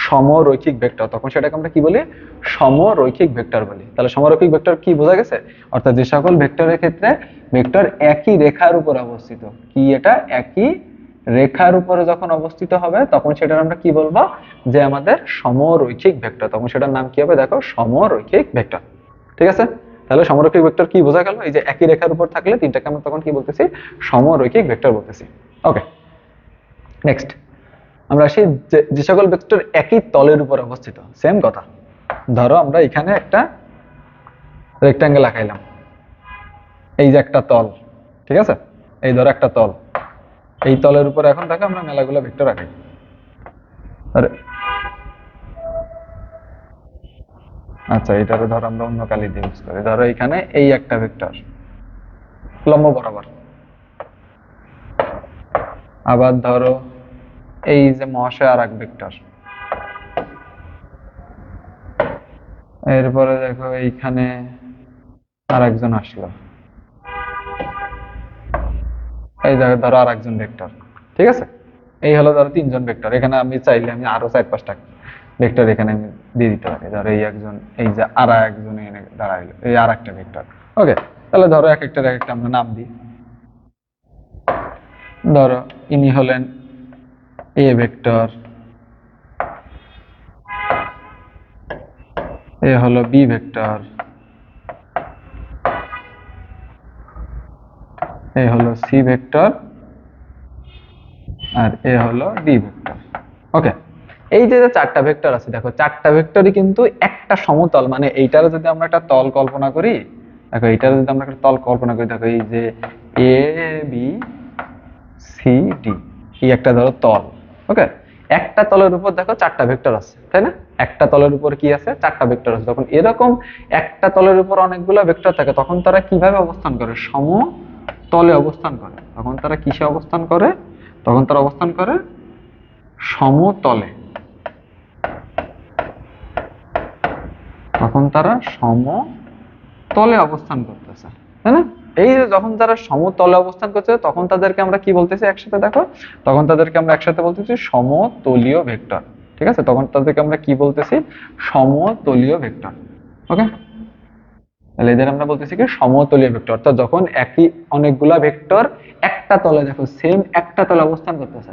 সমরৈখিক ভেক্টর। তখন সেটাকে আমরা কি বলি? সমরৈখিক ভেক্টর বলি। তাহলে সমরৈখিক ভেক্টর কি বোঝা গেছে? অর্থাৎ যে সকল ভেক্টরের ক্ষেত্রে ভেক্টর একই রেখার উপর অবস্থিত, কি এটা একই রেখার উপরে যখন অবস্থিত হবে তখন সেটার আমরা কি বলবো? যে আমাদের সমরৈখিক ভেক্টর। তখন সেটার নাম কি হবে? দেখো সমরৈখিক ভেক্টর। ঠিক আছে, তাহলে সমরৈখিক ভেক্টর কি বোঝা গেল? এই যে একই রেখার উপর থাকলে তিনটাকে আমরা তখন কি বলতেছি? সমরৈখিক ভেক্টর বলতেছি। ওকে, নেক্সট আমরা আসি যে সকল ভেক্টর একই তলের উপর অবস্থিত। সেম কথা, ধরো আমরা এখানে একটা রেক্টাঙ্গেল আঁকাইলাম, এই যে একটা তল, ঠিক আছে? এই ধরো একটা তল, এই তলের উপর এখন দেখো আমরা মেলাগুলো ভেক্টর আঁকাই। আচ্ছা, এটারে ধরো আমরা অন্য কালি দিয়ে ইউজ করি। ধরো এখানে এই একটা ভেক্টর লম্ব বরাবর, আবার ধরো এই যে মহাশয় আর এক ভেক্টর, এরপরে দেখো এইখানে আর একজন আসলো, এই দেখো ধরো আর একজন ভেক্টর। ঠিক আছে, এই হলো ধরো তিনজন ভেক্টর। এখানে আমি চাইলে আমি আরো 4-5টা ভেক্টর এখানে আমি দিয়ে দিতে পারি। ধরো এই একজন, এই যে আর একজন এনে দাঁড়াইলো, এই আর একটা ভেক্টর। ওকে, তাহলে ধরো এক একটা আমরা নাম দিই। ধরো ইনি হলেন এ ভেক্টর, এ হলো বি ভেক্টর, এ হলো সি ভেক্টর, আর এ হলো ডি ভেক্টর। ওকে, এই যে চারটা ভেক্টর আছে, দেখো চারটা ভেক্টরই কিন্তু একটা সমতল, মানে এইটার যদি আমরা একটা তল কল্পনা করি, দেখো এইটার যদি আমরা একটা তল কল্পনা করি, দেখো এই যে এ বি সি ডি, এই একটা ধরো তল। ওকে, একটা তলের উপর দেখো চারটা ভেক্টর আছে, তাই না? একটা তলের উপর কি আছে? চারটা ভেক্টর আছে। যখন এরকম একটা তলের উপর অনেকগুলো ভেক্টর থাকে তখন তারা কিভাবে অবস্থান করে? সমতলে অবস্থান করে। তখন তারা কিসে অবস্থান করে? তখন তারা অবস্থান করে সমতলে। তখন তারা সমতলে অবস্থান করতেছে, তাই না? এই যে যখন তারা সমতলে অবস্থান করছে তখন তাদেরকে আমরা কি বলতেছি একসাথে? দেখো তখন তাদেরকে আমরা একসাথে বলতেছি সমতলীয় ভেক্টর। ঠিক আছে, তখন তাদেরকে আমরা কি বলতেছি? সমতলীয় ভেক্টর। ওকে, তাহলে এদের আমরা বলতেছি কি সমতলীয় ভেক্টর। অর্থাৎ যখন একই অনেকগুলা ভেক্টর একটা তলে, দেখো সেম একটা তলে অবস্থান করতেছে,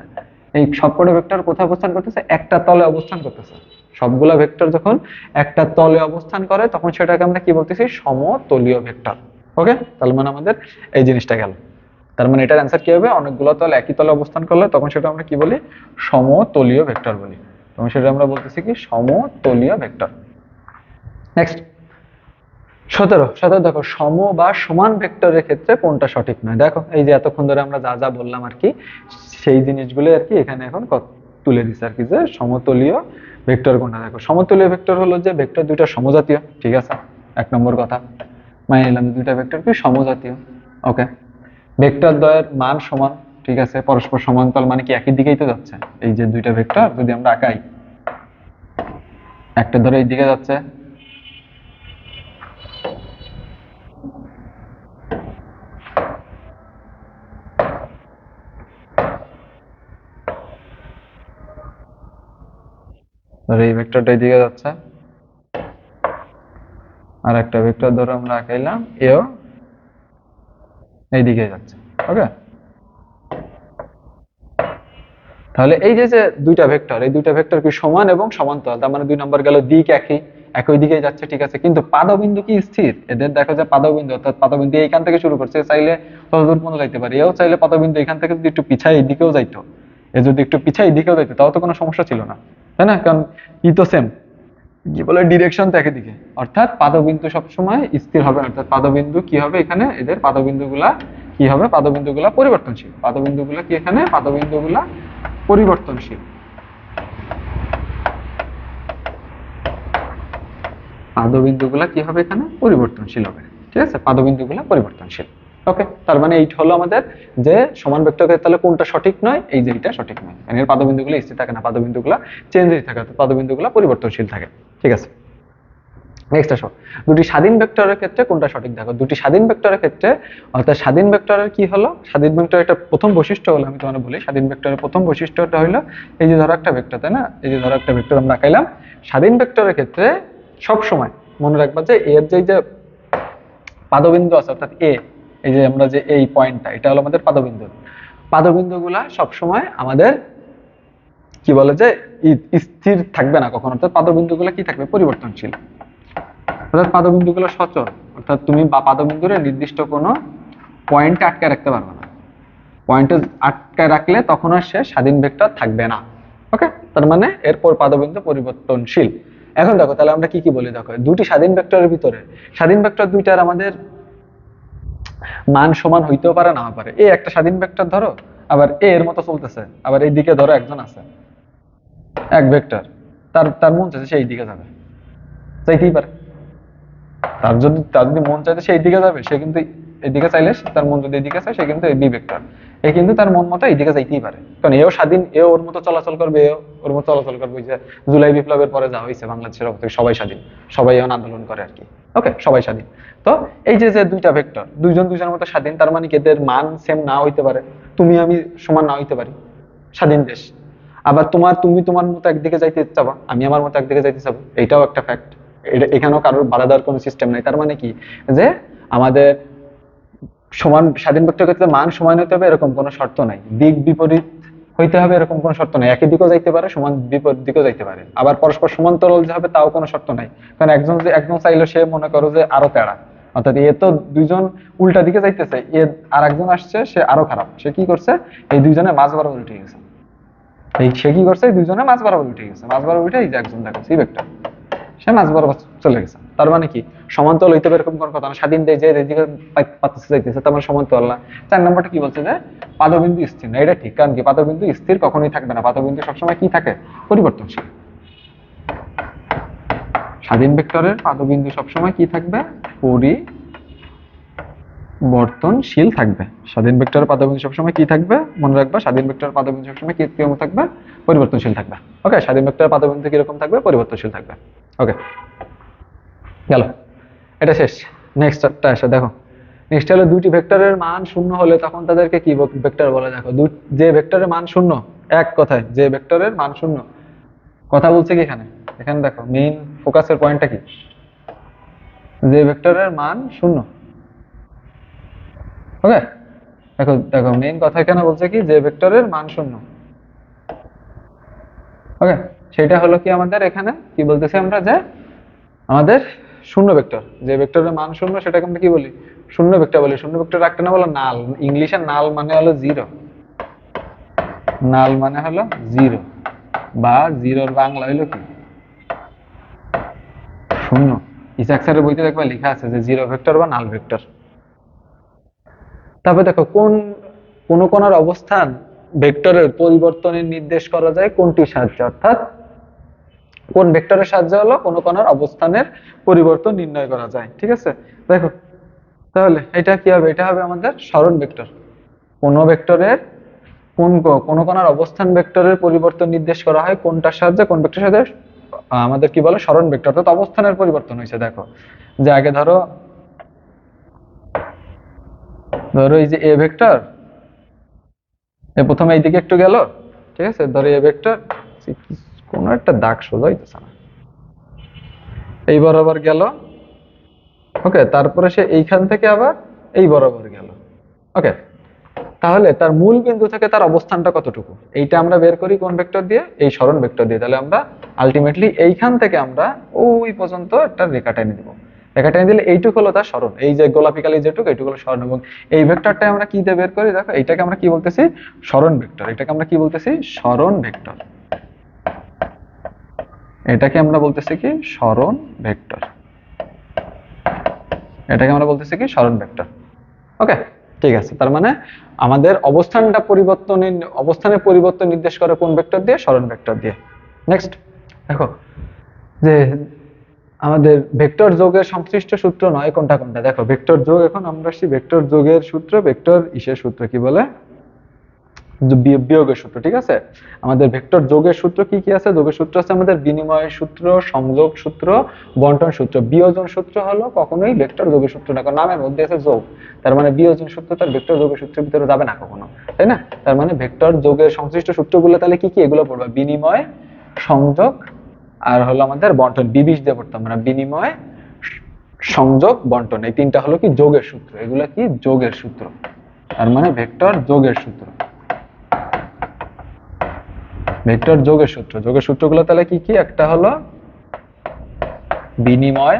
এই সবকটা ভেক্টর কোথায় অবস্থান করতেছে? একটা তলে অবস্থান করতেছে। সবগুলা ভেক্টর যখন একটা তলে অবস্থান করে তখন সেটাকে আমরা কি বলতেছি? সমতলীয় ভেক্টর। ওকে, তাহলে মানে আমাদের এই জিনিসটা গেল। তার মানে এটার অ্যান্সার কি হবে? অনেকগুলো তল একই তলে অবস্থান করলে তখন সেটা আমরা কি বলি? সমতলীয় ভেক্টর বলি। তখন সেটা আমরা বলতেছি কি সমতলীয় ভেক্টর। নেক্সট 17 দেখো সম বা সমান ভেক্টরের ক্ষেত্রে কোনটা সঠিক নয়। দেখো এই যে এতক্ষণ ধরে আমরা যা যা বললাম আর কি, সেই জিনিসগুলো আর কি এখানে এখন তুলে দিচ্ছে আর কি, যে সমতলীয় ভেক্টর কোনটা। দেখো সমতলীয় ভেক্টর হলো যে ভেক্টর দুইটা সমজাতীয়। ঠিক আছে, এক নম্বর কথা মানে নিলাম দুইটা ভেক্টর কি সমজাতীয়। ওকে, ভেক্টর দ্বয়ের মান সমান। ঠিক আছে, পরস্পর সমান্তরাল মানে কি একই দিকেই তো যাচ্ছে। এই যে দুইটা ভেক্টর যদি আমরা আঁকাই, একটা ধরো এই দিকে যাচ্ছে, ধরো এই ভেক্টরটা এইদিকে যাচ্ছে, আর একটা ভেক্টর ধরো আমরা আঁকাইলাম এও এইদিকে যাচ্ছে। ওকে, তাহলে এই যে যে দুইটা ভেক্টর, এই দুইটা ভেক্টর কি সমান এবং সমান্তরাল, তার মানে দুই নম্বর গেল দিক একই একই দিকে যাচ্ছে, ঠিক আছে, কিন্তু পাদবিন্দু কি স্থির? এদের দেখো যে পাদবিন্দু, অর্থাৎ পাদবিন্দু এইখান থেকে শুরু করছে, চাইলে ততদূর পর্যন্ত যাইতে পারে, এও চাইলে পাদবিন্দু এখান থেকে যদি একটু পিছায় এইদিকেও যাইতো, এ যদি একটু পিছায় এইদিকেও যাইতো, তাও তো কোনো সমস্যা ছিল না, তাই না? কারণ ই তো সেম, কি বলে, ডিরেকশন তো একই দিকে, অর্থাৎ পাদবিন্দু সবসময় স্থির হবে না। অর্থাৎ পাদবিন্দু কি হবে এখানে, এদের পাদবিন্দুগুলা কি হবে, পাদবিন্দুগুলা পরিবর্তনশীল, পাদবিন্দুগুলা কি এখানে, পাদবিন্দুগুলা পরিবর্তনশীল, পাদবিন্দুগুলা কি হবে এখানে, পরিবর্তনশীল হবে, ঠিক আছে, পাদবিন্দুগুলা পরিবর্তনশীল। ওকে, তার মানে এইটা হলো আমাদের যে সমান ভেক্টর ক্ষেত্রে তাহলে কোনটা সঠিক নয়, এই যে এটা সঠিক নয়, কারণ এর পাদবিন্দুগুলো স্থির থাকে না, পাদবিন্দুগুলা চেঞ্জ হতে থাকে, অর্থাৎ পাদবিন্দুগুলা পরিবর্তনশীল থাকে, ঠিক আছে। নেক্সট আসো, দুটি স্বাধীন ভেক্টরের ক্ষেত্রে কোনটা সঠিক, দেখো দুটি স্বাধীন ভেক্টরের ক্ষেত্রে, অর্থাৎ স্বাধীন ভেক্টরের কি হলো, স্বাধীন ভেক্টরের একটা প্রথম বৈশিষ্ট্য হলো, আমি তোমাকে বলি স্বাধীন ভেক্টরের প্রথম বৈশিষ্ট্যটা হলো, এই যে ধরো একটা ভেক্টর, তাই না, এই যে ধরো একটা ভেক্টর আমরা আঁকাইলাম, স্বাধীন ভেক্টরের ক্ষেত্রে সব সময় মনে রাখবা যে এর যে পাদবিন্দু আছে, অর্থাৎ এ, এই যে আমরা যে এই পয়েন্টটা, এটা হলো আমাদের পাদবিন্দু, পাদবিন্দুগুলা সবসময় আমাদের কি বলে যে স্থির থাকবে না কখনো, অর্থাৎ পাদবিন্দুগুলা কি থাকবে, পরিবর্তনশীল, অর্থাৎ পাদবিন্দুগুলো সচল, অর্থাৎ তুমি বা পাদবিন্দুরে নির্দিষ্ট কোনো পয়েন্টে আটকে রাখতে পারবে না, পয়েন্টে আটকে রাখলে তখন আর সে স্বাধীন ভেক্টর থাকবে না। ওকে, তার মানে এরপর পাদবিন্দু পরিবর্তনশীল। এখন দেখো তাহলে আমরা কি কি বলি, দেখো দুটি স্বাধীন ভেক্টরের ভিতরে, স্বাধীন ভেক্টর দুইটার আমাদের মান সমান হইতেও পারে, না পারে, এ একটা স্বাধীন ভেক্টর ধরো, আবার এ এর মতো চলতেছে, আবার এই দিকে ধরো একজন আছে, এক ভেক্টর, তার তার মন চাইছে সেই দিকে যাবে, চাইতেই পারে, তার যদি মন চাইতে সে এইদিকে যাবে, সে কিন্তু এইদিকে চাইলে তার মন যদি এইদিকে চায়, সে কিন্তু এই বি ভেক্টর, এ কিন্তু তার মন মতো এইদিকে যাইতেই পারে, কারণ এও স্বাধীন, এও ওর মতো চলাচল করবে, এও ওর মতো চলাচল করবে। ওই যে জুলাই বিপ্লবের পরে যা হয়েছে বাংলাদেশের অবস্থা, সবাই স্বাধীন, সবাই এখন আন্দোলন করে আর কি। ওকে, সবাই স্বাধীন। তো এই যে যে দুইটা ভেক্টর, দুইজন দুইজনের মতো স্বাধীন, তার মানে কি এদের মান সেম না হইতে পারে, তুমি আমি সমান না হইতে পারি, স্বাধীন দেশ। আবার তুমি তোমার মতো একদিকে যাইতে চাবা, আমি আমার মতো একদিকে যাইতে চাবো, এইটাও একটা ফ্যাক্ট, এখানেও কারোর বাধা দেওয়ার কোনো সিস্টেম নাই। তার মানে কি যে আমাদের সমান স্বাধীন ভেক্টর ক্ষেত্রে মান সমান হতে হবে এরকম কোনো শর্ত নাই, দিক বিপরীত হইতে হবে এরকম কোনো শর্ত নাই, একই দিকেও যাইতে পারে, সমান বিপরীত দিকেও যাইতে পারে, আবার পরস্পর সমান্তরাল যে হবে তাও কোনো শর্ত নাই, কারণ একজন চাইলে সে মনে করো যে আরো তেড়া, অর্থাৎ এ তো দুইজন উল্টা দিকে যাইতেছে, এ আর একজন আসছে সে আরো খারাপ, সে কি করছে, এই দুইজনের মাঝ বরাবর উঠে গেছে, সে কি করছে, এই দুইজনের মাঝ বরাবর উঠে গেছে, মাঝ বরাবর উঠে এই যে একজন দেখো সি ভেক্টর, সে মাঝ বরাবর চলে গেছে। তার মানে কি সমান্তরাল হইতে হবে এরকম কোন কথা না, স্বাধীন দেশ যে এদিকে পাচ্ছে যাইতেছে, তার মানে সমান্তরাল না। 4 নম্বরটা কি বলছে যে পাদবিন্দু স্থির না, এটা ঠিক, কারণ কি পাদবিন্দু স্থির কখনোই থাকবে না, পাদবিন্দু সবসময় কি থাকে, পরিবর্তনশীল। স্বাধীন ভেক্টরের পাদবিন্দু সবসময় কি থাকবে, পরিবর্তনশীল থাকবে। স্বাধীন ভেক্টরের পাদবিন্দু সবসময় কি থাকবে, মনে রাখবা, স্বাধীন ভেক্টরের পাদবিন্দু সবসময় কি কিরকম থাকবে, পরিবর্তনশীল থাকবে। ওকে, স্বাধীন ভেক্টরের পাদবিন্দু কিরকম থাকবে, পরিবর্তনশীল থাকবে। ওকে, গেল, এটা শেষ। নেক্সটটা আসে, দেখো নেক্সট হলো দুইটি ভেক্টরের মান শূন্য হলে তখন তাদেরকে কি ভেক্টর বলে, দেখো যে ভেক্টরের মান শূন্য, এক কথায় যে ভেক্টরের মান শূন্য, কথা বলছে কি এখানে, এখানে দেখো মেইন ফোকাসের পয়েন্টটা কি, যে ভেক্টরের মান শূন্য। ওকে, দেখো দেখো মেইন কথা এখানে বলছে কি, যে ভেক্টরের মান শূন্য। ওকে, সেটা হলো কি আমাদের এখানে কি বলতেছি আমরা, যে আমাদের শূন্য ভেক্টর, যে ভেক্টরের মান শূন্য সেটাকে আমরা কি বলি, শূন্য ভেক্টর বলি। শূন্য ভেক্টর রাখতে না বলো নাল, ইংলিশে নাল মানে হলো জিরো, নাল মানে হলো জিরো, বা জিরোর বাংলা হইলো কি, শূন্য। ইসাক স্যারের বইতে দেখবা লেখা আছে যে জিরো ভেক্টর বা নাল ভেক্টর। তারপরে দেখো কোন কোনার অবস্থান ভেক্টরের পরিবর্তনের নির্দেশ করা যায় কোনটির সাহায্যে, অর্থাৎ কোন ভেক্টরের সাহায্যে হলো কোন কোনার অবস্থানের পরিবর্তন নির্ণয় করা যায়। ঠিক আছে, দেখো তাহলে এটা কি হবে, এটা হবে আমাদের সরণ ভেক্টর। কোন ভেক্টরের কোন কোনার অবস্থান ভেক্টরের পরিবর্তন নির্দেশ করা হয় কোনটার সাহায্যে, কোন ভেক্টরের সাথে, আমাদের কি বলে, সরণ ভেক্টর, অর্থাৎ অবস্থানের পরিবর্তন হয়েছে। দেখো যে আগে ধরো এই যে এ ভেক্টর, এ প্রথমে এইদিকে একটু গেল, ঠিক আছে, ধরো এ ভেক্টর, কোন একটা দাগ সোজা হইতেছে না, এই বরাবর গেল। ওকে, তারপরে সে এইখান থেকে আবার এই বরাবর গেল। ওকে, তাহলে তার মূল বিন্দু থেকে তার অবস্থানটা কতটুকু, এইটা আমরা বের করি কোন ভেক্টর দিয়ে, এই সরণ ভেক্টর দিয়ে। তাহলে আমরা আলটিমেটলি এইখান থেকে আমরা ওই পর্যন্ত একটা রেখা টেনে দিব। রেখা টেনে দিলে এইটুক হলো তার সরণ, এই যে গোলাপি কালি যেটুক এইটুক হলো সরণ, এবং এই ভেক্টরটা আমরা কি দিয়ে বের করি দেখো, এইটাকে আমরা কি বলতেছি, সরণ ভেক্টর। এটাকে আমরা কি বলতেছি, সরণ ভেক্টর। এটাকে আমরা বলতেছি কি, সরণ ভেক্টর। এটাকে আমরা বলতেছি কি, সরণ ভেক্টর। ওকে, ঠিক আছে। তার মানে আমাদের অবস্থানের পরিবর্তন নির্দেশ করে কোন ভেক্টর দিয়ে, সরণ ভেক্টর দিয়ে। নেক্সট দেখো যে আমাদের ভেক্টর যোগের সংশ্লিষ্ট সূত্র নয় কোনটা কোনটা, দেখো ভেক্টর যোগ, এখন আমরা আসছি ভেক্টর যোগের সূত্র, ভেক্টর ইসের সূত্র কি বলে, বিয়োগের সূত্র। ঠিক আছে, আমাদের ভেক্টর যোগের সূত্র কি কি আছে, যোগের সূত্র আছে আমাদের বিনিময় সূত্র, সংযোগ সূত্র, বন্টন সূত্র। বিয়োজন সূত্র হলো কখনোই ভেক্টর যোগের সূত্র না, কারণ নামের মধ্যে আছে যোগ, তার মানে বিয়োজন সূত্র তার ভেক্টর যোগের সূত্রের ভিতরে যাবে না কখনো, তাই না? তার মানে ভেক্টর যোগের সংশ্লিষ্ট সূত্রগুলো তাহলে কি কি, এগুলো পড়বা, বিনিময়, সংযোগ, আর হলো আমাদের বন্টন। বিবিশ দিয়ে পড়তাম আমরা, বিনিময়, সংযোগ, বন্টন, এই তিনটা হলো কি যোগের সূত্র, এগুলো কি যোগের সূত্র। তার মানে ভেক্টর যোগের সূত্র, ভেক্টর যোগের সূত্র। যোগের সূত্রগুলো তাহলে কি কি, একটা হলো বিনিময়,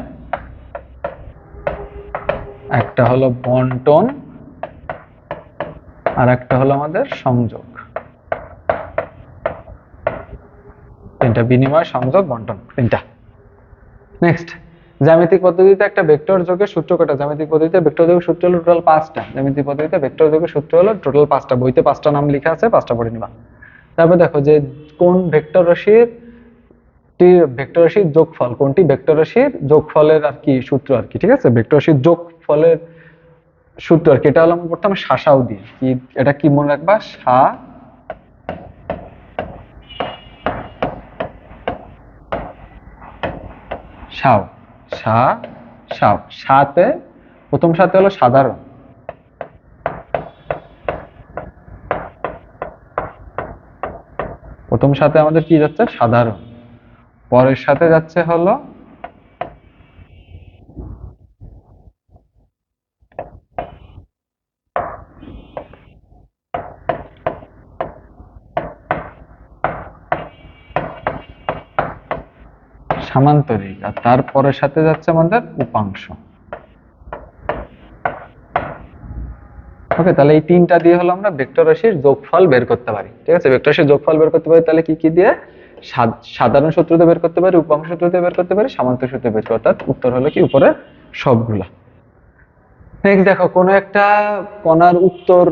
একটা হলো বন্টন, আর একটা হলো আমাদের সংযোগ। তিনটা, বিনিময়, সংযোগ, বন্টন, তিনটা। নেক্সট, জ্যামিতিক পদ্ধতিতে একটা ভেক্টর যোগের সূত্র কটা, জ্যামিতিক পদ্ধতিতে ভেক্টর যোগের সূত্র হলো টোটাল 5টা। জ্যামিতিক পদ্ধতিতে ভেক্টর যোগের সূত্র হলো টোটাল 5টা, বইতে 5টা নাম লেখা আছে, 5টা পড়ে নিবা। তারপর দেখো যে কোন ভেক্টর রাশির ভেক্টর রাশির যোগফল, কোনটি ভেক্টর রাশির যোগফলের আর কি সূত্র আর কি। ঠিক আছে, ভেক্টর রাশির যোগফলের সূত্র আর কি, এটা হলো আমরা পড়তাম শাসাও দিয়ে। কি এটা কি মনে রাখবা, সাও, সাও, সাতে প্রথম সাথে হলো সাধারণ, প্রথম সাথে আমাদের কি যাচ্ছে, সাধারণ, পরের সাথে যাচ্ছে হলো সামান্তরিক, আর তারপরের সাথে যাচ্ছে আমাদের উপাংশ। ওকে, তাহলে এই তিনটা দিয়ে হলো আমরা ভেক্টর রাশির যোগফল বের করতে পারি। ঠিক আছে, ভেক্টর রাশির যোগফল বের করতে পারি তাহলে কি কি দিয়ে, সাধারণ সূত্র দিয়ে বের করতে পারি, উপাংশ সূত্র দিয়ে বের করতে পারি, সামান্তরিক সূত্র বের করতে, অর্থাৎ উত্তর হলো কি উপরে সবগুলা। নেক্সট দেখো, কোন একটা কণার উত্তর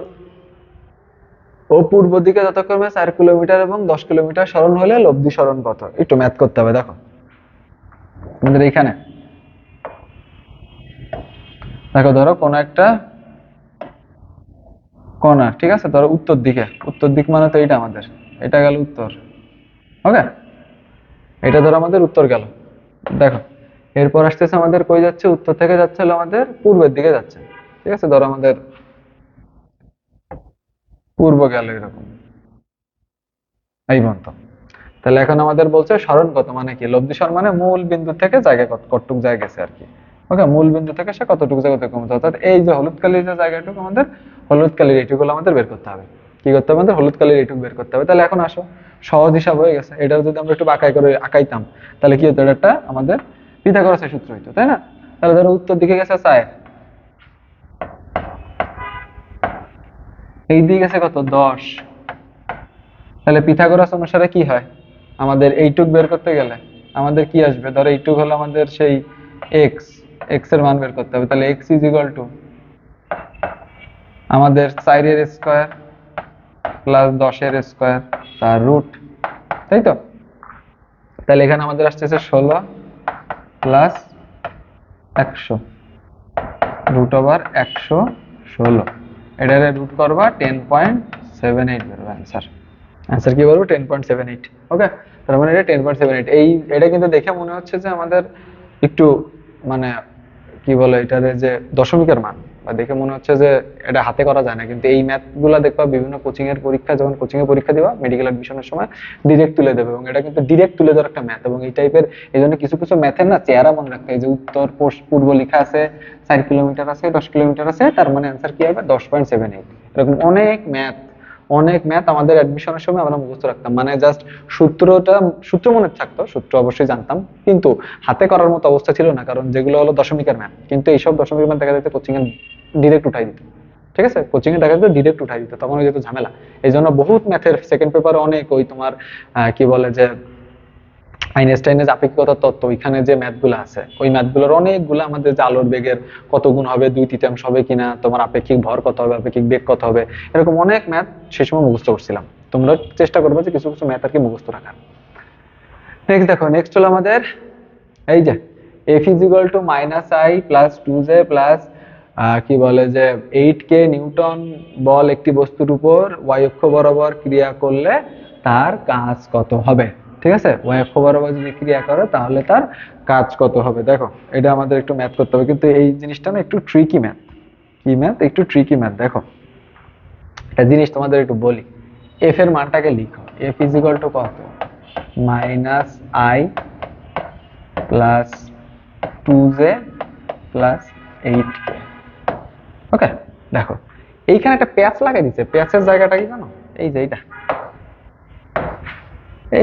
ও পূর্ব দিকে যথাক্রমে 4 কিলোমিটার এবং 10 কিলোমিটার সরণ হলে লব্ধি সরণ কত, একটু ম্যাথ করতে হবে। দেখো আমাদের এইখানে দেখো, ধরো কোন একটা কণা, ঠিক আছে, ধরো উত্তর দিকে, উত্তর দিক মানে তো এইটা আমাদের, এটা গেল উত্তর। ওকে, এটা ধরো আমাদের উত্তর গেল। দেখো এরপর আসতেছে আমাদের কই যাচ্ছে, উত্তর থেকে যাচ্ছে হলো আমাদের পূর্বের দিকে যাচ্ছে। ঠিক আছে, ধরো আমাদের পূর্ব গেল এরকম এই পর্যন্ত। তাহলে এখন আমাদের বলছে সরণ কত, মানে কি লব্ধি সরণ, মানে মূল বিন্দু থেকে জায়গা কতটুক জায়গা গেছে আর কি। ওকে, মূল বিন্দু থেকে সে কতটুকু জায়গা কমছে, অর্থাৎ এই যে হলুদ কালির যে জায়গাটুকু, আমাদের হলুদ কালির এইটুকু আমাদের বের করতে হবে। কি করতে হবে, আমাদের হলুদ কালির এইটুকু বের করতে হবে। তাহলে এখন আসো, সহজ হিসাব হয়ে গেছে। এটা যদি আমরা একটু বাঁকাই করে আঁকাইতাম তাহলে কি হতো, এটা একটা আমাদের পিথাগোরাসের সূত্র হইতো, তাই না? তাহলে ধরো উত্তর দিকে গেছে 4, এই দিকে গেছে কত, 10। তাহলে পিথাগোরাস অনুসারে কি হয়, আমাদের এইটুক বের করতে গেলে আমাদের কি আসবে, ধরো এইটুক হলো আমাদের সেই এক্স, এক্স এর মান বের করতে হবে। তাহলে এক্স ইজ ইকুয়াল টু আমাদের 4 এর স্কয়ার প্লাস 10 এর স্কয়ার তার রুট, তাই তো? তাহলে এখানে আমাদের আসতেছে 16 প্লাস 100 রুট ওভার 116, এটারে রুট করবা 10.78 বেরোবে অ্যান্সার। অ্যান্সার কি বলবো, 10.78। ওকে, তার মানে এটা 10.78। এটা কিন্তু দেখে মনে হচ্ছে যে আমাদের একটু মানে কি বলে এটার যে দশমিকের মান, বা দেখে মনে হচ্ছে যে এটা হাতে করা যায় না, কিন্তু এই ম্যাথ গুলা দেখবা বিভিন্ন কোচিং এর পরীক্ষা, যখন কোচিং এ পরীক্ষা দিবা মেডিকেল অ্যাডমিশনের সময় ডিরেক্ট তুলে দেবে, এবং এটা কিন্তু ডিরেক্ট তুলে দেওয়ার একটা ম্যাথ। এবং এই টাইপের এই জন্য কিছু কিছু ম্যাথের না চেহারা মনে রাখতে হয়, যে উত্তর পূর্ব লেখা আছে, 4 কিলোমিটার আছে, 10 কিলোমিটার আছে, তার মানে অ্যান্সার কি হবে 10.78। এরকম অনেক ম্যাথ, অনেক ম্যাথ আমাদের অ্যাডমিশনের সময় আমরা মুখস্থ রাখতাম, মানে জাস্ট সূত্র মনে থাকতো, সূত্র অবশ্যই জানতাম, কিন্তু হাতে করার মতো অবস্থা ছিল না, কারণ যেগুলো হলো দশমিকের ম্যাথ, কিন্তু এইসব দশমিকের ম্যাথ দেখা যেত কোচিং এ ডিরেক্ট উঠাই দিত। ঠিক আছে, কোচিং এ দেখা যেত ডিরেক্ট উঠাই দিত, তখন ওই যেত ঝামেলা। এই জন্য বহুত ম্যাথের সেকেন্ড পেপারে অনেক ওই তোমার কি বলে যে আইনস্টাইনের যে আপেক্ষিকতার তত্ত্ব, ওইখানে যে ম্যাথগুলো আছে, ওই ম্যাথগুলোর অনেকগুলো আমাদের যে আলোর বেগের কত গুণ হবে, 2/3 হবে কিনা, তোমার আপেক্ষিক ভর কত হবে, আপেক্ষিক বেগ কত হবে, এরকম অনেক ম্যাথ সে সময় মুখস্থ করছিলাম। তোমরা চেষ্টা করবে যে কিছু কিছু ম্যাথ আর কি মুখস্থ রাখার। নেক্সট দেখো, নেক্সট হলো আমাদের এই যে f = -i + 2j + কি বলে যে 8k নিউটন বল একটি বস্তুর উপর y অক্ষ বরাবর ক্রিয়া করলে তার কাজ কত হবে। ঠিক আছে, y অক্ষ বরাবর যদি ক্রিয়া করে তাহলে তার কাজ কত হবে। দেখো এটা আমাদের একটু ম্যাথ করতে হবে, কিন্তু এই জিনিসটা না একটু ট্রিকি ম্যাথ। কি ম্যাথ? একটু ট্রিকি ম্যাথ। দেখো একটা জিনিস তোমাদের একটু বলি, f এর মানটাকে লিখো, f = কত, -i + 2j + 8k। ওকে, দেখো এইখানে একটা প্যাচ লাগাই দিচ্ছে, প্যাচের জায়গাটা কি জানো? এই যে এইটা,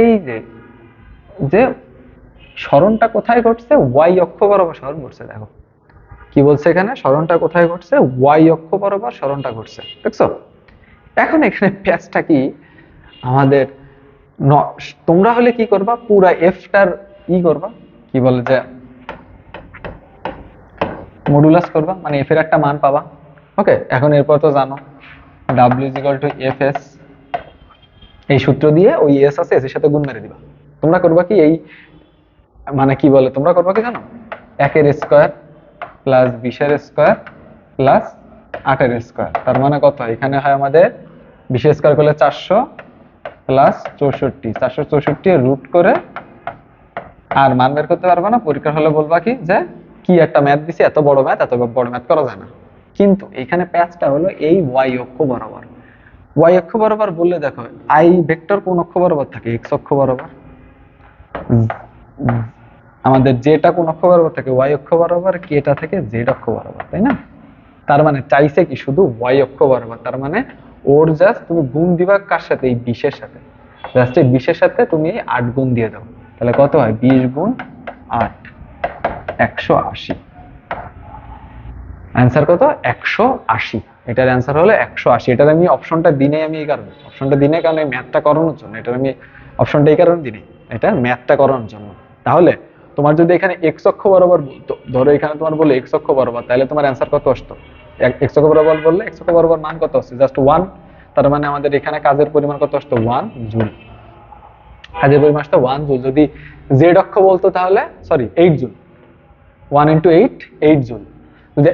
এই যে যে সরণটা কোথায় ঘটছে, y অক্ষ বরাবর সরণ ঘটছে। দেখো কি বলছে এখানে, সরণটা কোথায় ঘটছে, y অক্ষ বরাবর সরণটা ঘটছে, দেখছো? এখন এখানে প্যাচটা কি আমাদের তোমরা হলে কি করবা, পুরা এফটার করবা, কি বলে যে মডুলাস করবা, মানে এফ এর একটা মান পাবা। ওকে, এখন এরপর তো জানো w = fs, এই সূত্র দিয়ে ওই এস আছে, এস এর সাথে গুণ মেরে দিবা। তোমরা করবা কি, এই মানে কি বলে, তোমরা করবা কি জানো, 1 এর স্কয়ার + 20 এর স্কয়ার + 8 এর স্কয়ার, তার মানে কত হয়, এখানে হয় আমাদের 20 এর স্কয়ার করলে 400 + 64, 464 এর রুট করে, আর মান বের করতে পারবা না, পরীক্ষা হলে বলবা কি যে কি একটা ম্যাথ দিছি, এত বড় ম্যাথ করা যায় না। কিন্তু এখানে প্যাচটা হলো এই y অক্ষ বরাবর। y অক্ষ বরাবর বললে দেখো i ভেক্টর কোন অক্ষ বরাবর থাকে, x অক্ষ বরাবর। আমাদের যেটা কোন অক্ষ বরাবর থাকে, y অক্ষ বরাবর, কেটা থেকে z অক্ষ বরাবর, তাই না? তার মানে চাইছে কি শুধু y অক্ষ বরাবর, তার মানে ওর জাস্ট তুমি গুণ দিবা কার সাথে, এই 20 এর সাথে, জাস্ট এই 20 এর সাথে তুমি 8 গুণ দিয়ে দাও, তাহলে কত হয়, 20 × 8 180। অ্যান্সার কত, 180। এটার অ্যান্সার হলো 180। এটার আমি অপশনটা দিনে, আমি এই কারণে অপশনটা দিনে, কারণ এই ম্যাথটা করানোর জন্য, এটার আমি অপশনটা এই কারণে দিনে, এটা ম্যাথটা করানোর জন্য। তাহলে তোমার যদি এখানে এক্স অক্ষ বরাবর বলতো, ধরো এখানে তোমার বলে এক্স অক্ষ বরাবর, তাহলে তোমার অ্যান্সার কত আসতো, এক্স অক্ষ বরাবর বললে এক্স অক্ষ বরাবর মান কত আসছে, জাস্ট 1, তার মানে আমাদের এখানে কাজের পরিমাণ কত আসতো, 1 জুল। কাজের পরিমাণ আসতো 1 জুল। যদি জেড অক্ষ বলতো তাহলে, সরি 8 জুল, 1 × 8 8 জুল। যদি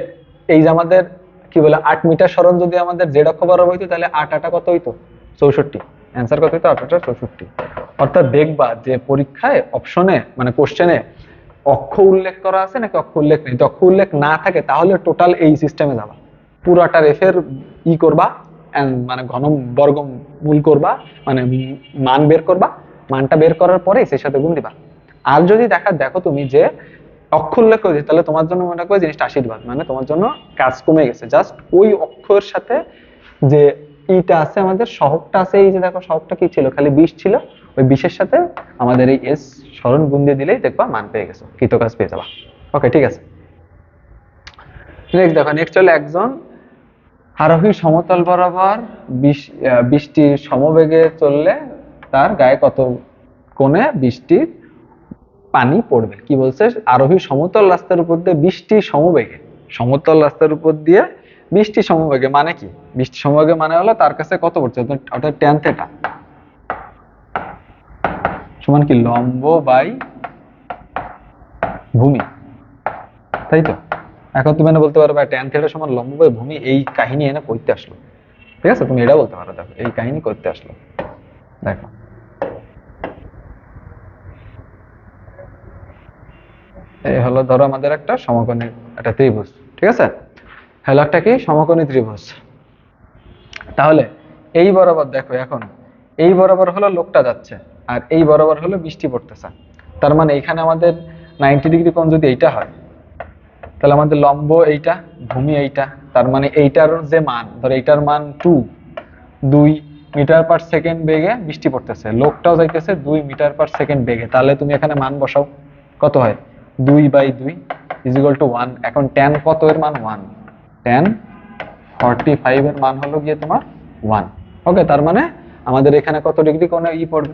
এই যে আমাদের কি বলে 8 মিটার সরণ যদি আমাদের জেড অক্ষ বরাবর হইতো, তাহলে 8 8 কত হইতো, 64। অ্যান্সার কত হইতো, 8 8 64। অর্থাৎ দেখবা যে পরীক্ষায় অপশনে মানে কোশ্চেনে অক্ষ উল্লেখ করা আছে নাকি অক্ষ উল্লেখ নেই। যদি অক্ষ উল্লেখ না থাকে তাহলে টোটাল এই সিস্টেমে যাবা, পুরাটা রেফের করবা, মানে ঘন বর্গমূল করবা, মানে মান বের করবা, মানটা বের করার পরে সেই সাথে গুণ দিবা। আর যদি দেখো তুমি যে অক্ষ উল্লেখ করে, তাহলে তোমার জন্য মনে রাখবে জিনিসটা আশীর্বাদ, মানে তোমার জন্য কাজ কমে গেছে। জাস্ট ওই অক্ষর সাথে যে ইটা আছে, আমাদের সহগটা আছে, এই যে দেখো সহগটা কি ছিল, খালি 20 ছিল, ওই 20 এর সাথে আমাদের এই এস সরণ গুণ দিয়ে দিলেই দেখবা মান পেয়ে গেছো, কৃত কাজ পেয়ে যাবা। ওকে, ঠিক আছে। নেক্সট দেখো, নেক্সট হলো একজন আরোহী সমতল বরাবর 20টি সমবেগে চললে তার গায়ে কত কোণে 20টি পানি পড়বে। কি বলছে, আরোহী সমতল রাস্তার উপর দিয়ে 20টি সমবেগে, সমতল রাস্তার উপর দিয়ে 20টি সমবেগে মানে কি, 20টি সমবেগে মানে হলো তার কাছে কত পড়ছে, অর্থাৎ tan θ সমান কি, লম্ব বাই ভূমি, তাই তো? এখন তুমি এনে বলতে পারবে tan θ সমান লম্ব বাই ভূমি, এই কাহিনী এনে করতে আসলো, ঠিক আছে, তুমি এটা বলতে পারো। দেখো এই কাহিনী করতে আসলো, দেখো এই হলো ধরো আমাদের একটা সমকোণী একটা ত্রিভুজ, ঠিক আছে, হলো একটা কি সমকোণী ত্রিভুজ। তাহলে এই বরাবর দেখো, এখন এই বরাবর হলো লোকটা যাচ্ছে, আর এই বরাবর হলো বৃষ্টি পড়তেছে, তার মানে এখানে আমাদের 90 ডিগ্রি কোণ যদি এইটা হয়, তাহলে আমাদের লম্ব এইটা, ভূমি এইটা, তার মানে এইটার যে মান, ধরো এইটার মান 2, মিটার পার সেকেন্ড বেগে বৃষ্টি পড়তেছে, লোকটাও যাইতেছে 2 মিটার পার সেকেন্ড বেগে, তাহলে তুমি এখানে মান বসাও, কত হয় 2/2 ইকুয়াল টু 1। এখন tan কত এর মান 1, tan 45 এর মান হলো গিয়ে তোমার 1। ওকে, তার মানে আমাদের এখানে কত ডিগ্রি কোণে পড়বে,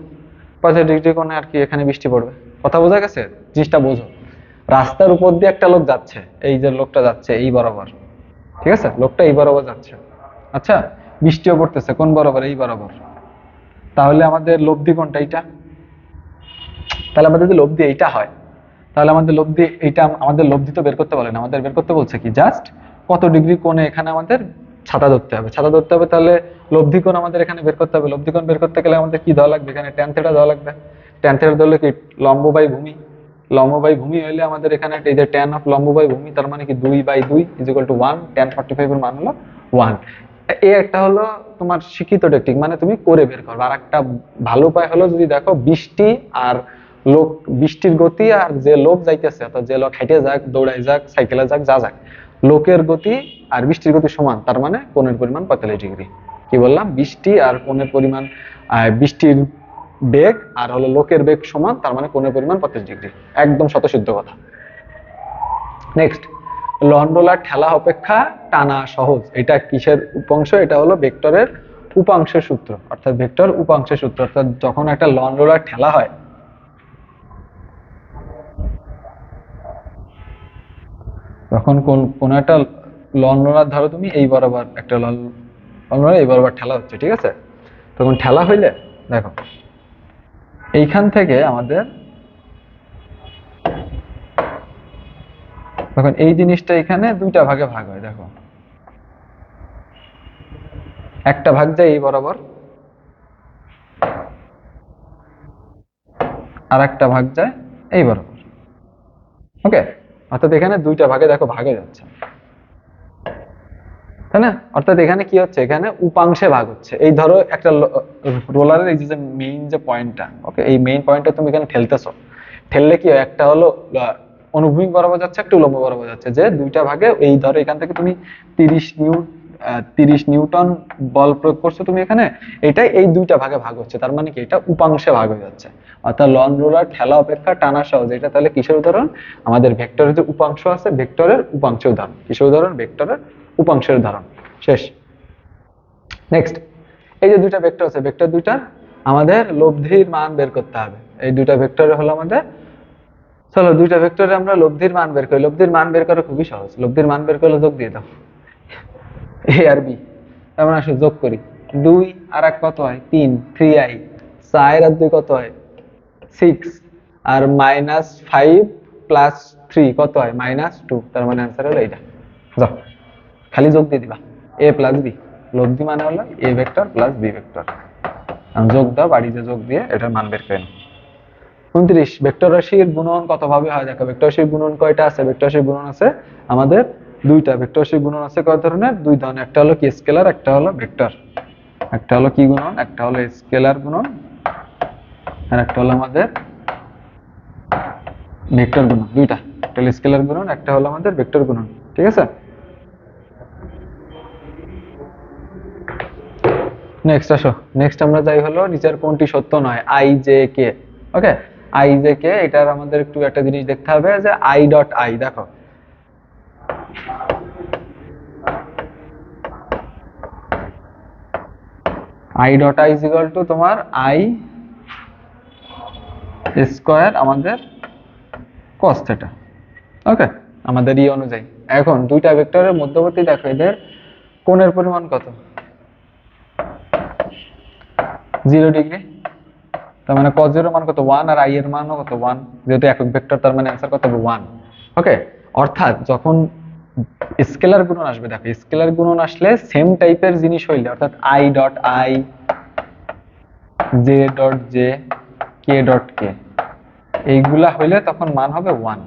45 ডিগ্রি কোণে আর কি এখানে বৃষ্টি পড়বে। কথা বোঝা গেছে? জিনিসটা বোঝো। রাস্তার উপর দিয়ে একটা লোক যাচ্ছে, এই যে লোকটা যাচ্ছে এই বরাবর, ঠিক আছে, লোকটা এই বরাবর যাচ্ছে, আচ্ছা, বৃষ্টিও পড়তেছে কোন বরাবর, এই বরাবর, তাহলে আমাদের লব্ধি কোনটা, এইটা, তাহলে আমাদের যদি লব্ধি এইটা হয়, তাহলে আমাদের লব্ধি এইটা, আমাদের লব্ধি তো বের করতে বলে না, আমাদের বের করতে বলছে কি জাস্ট কত ডিগ্রি কোণে এখানে আমাদের ছাতা ধরতে হবে, ছাতা ধরতে হবে, তাহলে লব্ধি কোণ আমাদের এখানে বের করতে হবে। লব্ধি কোণ বের করতে গেলে আমাদের কি দেওয়া লাগবে, এখানে tan থিটা দেওয়া লাগবে। tan থিটা ধরলে কি লম্ব বাই ভূমি, লম্ব বাই ভূমি হইলে আমাদের এখানে এই যে tan অফ লম্ব বাই ভূমি, তার মানে কি 2/2 ইকুয়াল টু 1, tan 45 এর মান হলো 1। এই একটা হলো তোমার শিক্ষিত টেকনিক, মানে তুমি করে বের করো। আর একটা ভালো উপায় হলো যদি দেখো বৃষ্টি আর লোক, বৃষ্টির গতি আর যে লোক যাইতেছে, অর্থাৎ যে লোক হাইটে যাক, দৌড়াই যাক, সাইকেলে যাক, যা যাক, লোকের গতি আর বৃষ্টির গতি সমান, তার মানে কোণের পরিমাণ 45 ডিগ্রি। কি বললাম, বৃষ্টি আর কোণের পরিমাণ, বৃষ্টির বেগ আর হলো লোকের বেগ সমান, তার মানে কোণের পরিমাণ 45 ডিগ্রি, একদম শতসিদ্ধ কথা। নেক্সট, লন রোলার ঠেলা অপেক্ষা টানা সহজ। এটা কিসের উপাংশ, এটা হলো ভেক্টরের উপাংশের সূত্র, অর্থাৎ ভেক্টর উপাংশের সূত্র। অর্থাৎ যখন একটা লন রোলার ঠেলা হয়, তখন কোন একটা লন রোলার ধরো তুমি এই বরাবর একটা লন রোলার এই বরাবর ঠেলা হচ্ছে, ঠিক আছে, তখন ঠেলা হইলে দেখো এইখান থেকে আমাদের, তখন এই জিনিসটা এখানে দুইটা ভাগে ভাগ হয়। দেখো একটা ভাগ যায় এই বরাবর, আর একটা ভাগ যায় এই বরাবর। ওকে, অর্থাৎ এখানে দুইটা ভাগে দেখো ভাগে যাচ্ছে, তাই না? অর্থাৎ এখানে কি হচ্ছে, এখানে উপাংশে ভাগ হচ্ছে। এই ধরো একটা রোলারের এই যে মেইন যে পয়েন্টটা, ওকে, এই মেইন পয়েন্টটা তুমি এখানে ঠেলতেছো, ঠেললে কি হয়, একটা হলো অনুভূমিক বরাবর যাচ্ছে, একটা উলম্ব বরাবর যাচ্ছে, যে দুইটা ভাগে, এই ধরো এখান থেকে তুমি 30 নিউটন বল প্রয়োগ করছো তুমি এখানে, এটাই এই দুইটা ভাগে ভাগ হচ্ছে, তার মানে কি এটা উপাংশে ভাগ হয়ে যাচ্ছে। অর্থাৎ লন রোলার ঠেলা অপেক্ষা টানা সহজ, এটা তাহলে কিসের উদাহরণ, আমাদের ভেক্টরের যে উপাংশ আছে, ভেক্টরের উপাংশের উদাহরণ। কিসের উদাহরণ, ভেক্টরের উপাংশের উদাহরণ। শেষ। নেক্সট, এই যে দুইটা ভেক্টর আছে, ভেক্টর দুইটা আমাদের লব্ধির মান বের করতে হবে। এই দুইটা ভেক্টরে হলো আমাদের, চলো দুইটা ভেক্টরে আমরা লব্ধির মান বের করি। লব্ধির মান বের করা খুবই সহজ, লব্ধির মান বের করলে যোগ দিয়ে দাও, এ আর বি, আমরা আসলে যোগ করি, 2 আর 1 কত হয় 3, 3i, 4 আর 2 কত হয় 6, আর -5 প্লাস 3 কত হয় -2, তার মানে आंसर হলো এইটা। যাও খালি যোগ দিয়ে দিবা, a প্লাস b, লব্ধি মানে হলো a vector plus b vector, যোগ দাও, বাড়িতে যোগ দিয়ে এটার মান বের করে নাও। 29, ভেক্টর রাশির গুণন কত ভাবে হয় দেখো। ভেক্টর রাশির গুণন কয়টা আছে, ভেক্টর রাশির গুণন আছে আমাদের দুইটা। ভেক্টর রাশির গুণন আছে কয় ধরনের, দুই ধরনের, একটা হলো কি স্কেলার, একটা হলো ভেক্টর। একটা হলো কি গুণন, একটা হলো স্কেলার গুণন, আর একটা হলো আমাদের ভেক্টর গুণন। দুইটা, একটা হলো স্কেলার গুণন, একটা হলো আমাদের ভেক্টর গুণন, ঠিক আছে। নেক্সট আসো, নেক্সট আমরা যাই হলো নিচের কোনটি সত্য নয়, I J K. Okay, I J K, এটার আমাদের একটু একটা জিনিস দেখতে হবে যে আই ডট আই, দেখো I dot I is equal to তোমার আই স্কোয়ার আমাদের কস থিটা। ওকে, আমাদের ই অনুযায়ী। এখন দুইটা ভেক্টরের মধ্যবর্তী দেখো এদের কোণের পরিমাণ কত, 0 ডিগ্রি, তার মানে cos 0 মান কত 1, আর i এর মানও কত 1, যেহেতু একক ভেক্টর তার মানে आंसर কত হবে 1। ওকে, অর্থাৎ যখন স্কেলার গুণন আসবে, দেখো স্কেলার গুণন আসলে সেম টাইপের জিনিস হইলে, অর্থাৎ i dot i, j dot j, k dot k, এইগুলা হইলে তখন মান হবে 1।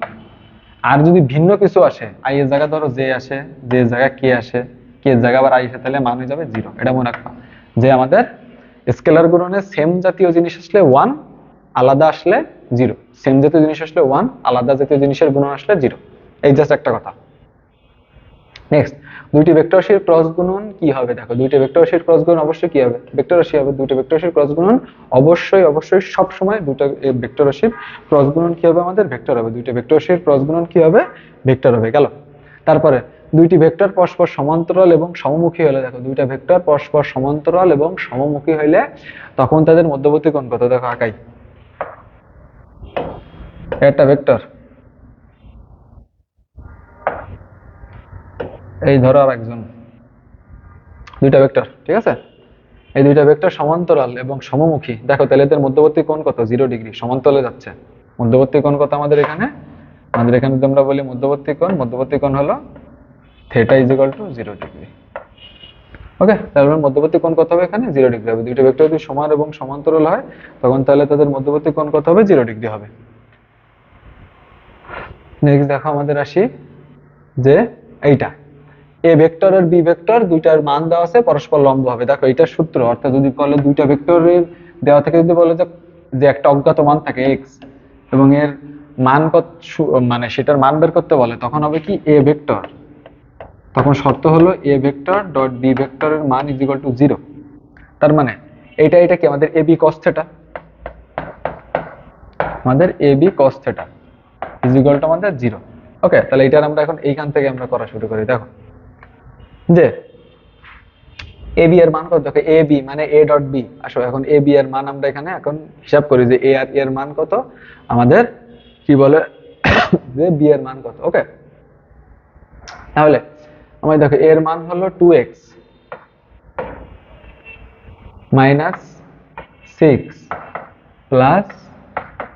আর যদি ভিন্ন কিছু আসে, i এর জায়গা ধরো j আসে, j এর জায়গা k আসে, k এর জায়গা আবার i আসে, তাহলে মান হয়ে যাবে 0। এটা মনে রাখবা যে আমাদের স্কেলার গুণনে সেম জাতীয় জিনিস আসলে 1, আলাদা আসলে 0, সেম জাতীয় জিনিস আসলে 1, আলাদা জাতীয় জিনিসের গুণন আসলে 0। এই জাস্ট একটা কথা। নেক্সট, দুইটি ভেক্টর রাশির ক্রস গুণন কি হবে? দেখো দুইটি ভেক্টর রাশির ক্রস গুণন অবশ্যই কি হবে? ভেক্টর রাশি হবে। দুইটি ভেক্টর রাশির ক্রস গুণন অবশ্যই সব সময় দুটো ভেক্টর রাশির ক্রস গুণন কি হবে? আমাদের ভেক্টর হবে। দুইটি ভেক্টর রাশির ক্রস গুণন কি হবে? ভেক্টর হবে। গেল। তারপরে দুইটি ভেক্টর পরস্পর সমান্তরাল এবং সমমুখী হলে, দেখো দুইটা ভেক্টর পরস্পর সমান্তরাল এবং সমমুখী হইলে তখন তাদের মধ্যবর্তী কোণ কত? দেখো আঁকাই, একটা ভেক্টর, এই ধরো আর একজন, দুইটা ভেক্টর, ঠিক আছে? এই দুইটা ভেক্টর সমান্তরাল এবং সমমুখী, দেখো তাহলে এদের মধ্যবর্তী কোণ কত? 0 ডিগ্রি, সমান্তরালে যাচ্ছে। মধ্যবর্তী কোণ কত আমাদের এখানে? আমাদের এখানে যদি আমরা বলি মধ্যবর্তী কোণ হলো theta is equal to 0 degree. Okay, তাহলে মধ্যবর্তী কোণ কত হবে? এখানে 0 ডিগ্রি হবে। দুইটা ভেক্টর যদি সমান এবং সমান্তরাল হয় তখন তাহলে তাদের মধ্যবর্তী কোণ কত হবে? 0 ডিগ্রি হবে। নেক্সট দেখো আমাদের আসি যে এইটা এ ভেক্টর আর বি ভেক্টর দুইটার মান দেওয়া আছে, পরস্পর লম্ব হবে। দেখো এটা সূত্র, অর্থাৎ যদি বলে দুইটা ভেক্টরের দেওয়া থেকে যদি বলে যে একটা অজ্ঞাত মান থাকে এক্স এবং এর মান কত, মানে সেটার মান বের করতে বলে, তখন হবে কি এ ভেক্টর, তখন শর্ত হলো এ ভেক্টর ডট বি ভেক্টরের মান ইজ ইকুয়াল টু 0। তার মানে এটা কি আমাদের এ বি কস থিটা, আমাদের A B cos theta is equal to আমাদের 0। ওকে, তাহলে এটার আমরা এখন এইখান থেকে আমরা করা শুরু করি। দেখো যে এ বি এর মান কত? দেখো এ বি মানে এ ডট বি, আসো এখন এ বি এর মান আমরা এখানে এখন হিসাব করি যে এ আর এর মান কত, আমাদের কি বলে যে বি এর মান কত। ওকে, তাহলে আমাদের দেখো এর মান হলো 2x minus 6 plus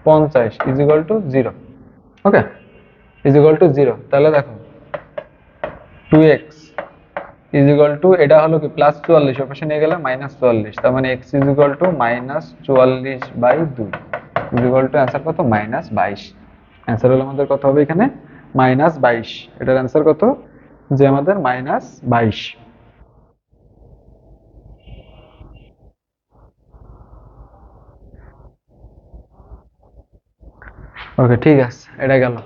50 is equal to 0। Okay, is equal to 0। তাহলে দেখো 2x ইজ ইকুয়াল টু, এটা হলো কি প্লাস 44, ওই পাশে নিয়ে গেলে মাইনাস 44, তার মানে x is equal two minus 44/2 is equal two answer কত? মাইনাস 22। অ্যান্সার হলো আমাদের কত হবে এখানে? মাইনাস 22। এটার অ্যান্সার কত? যে আমাদের মাইনাস 22। ওকে, ঠিক আছে, এটা গেল।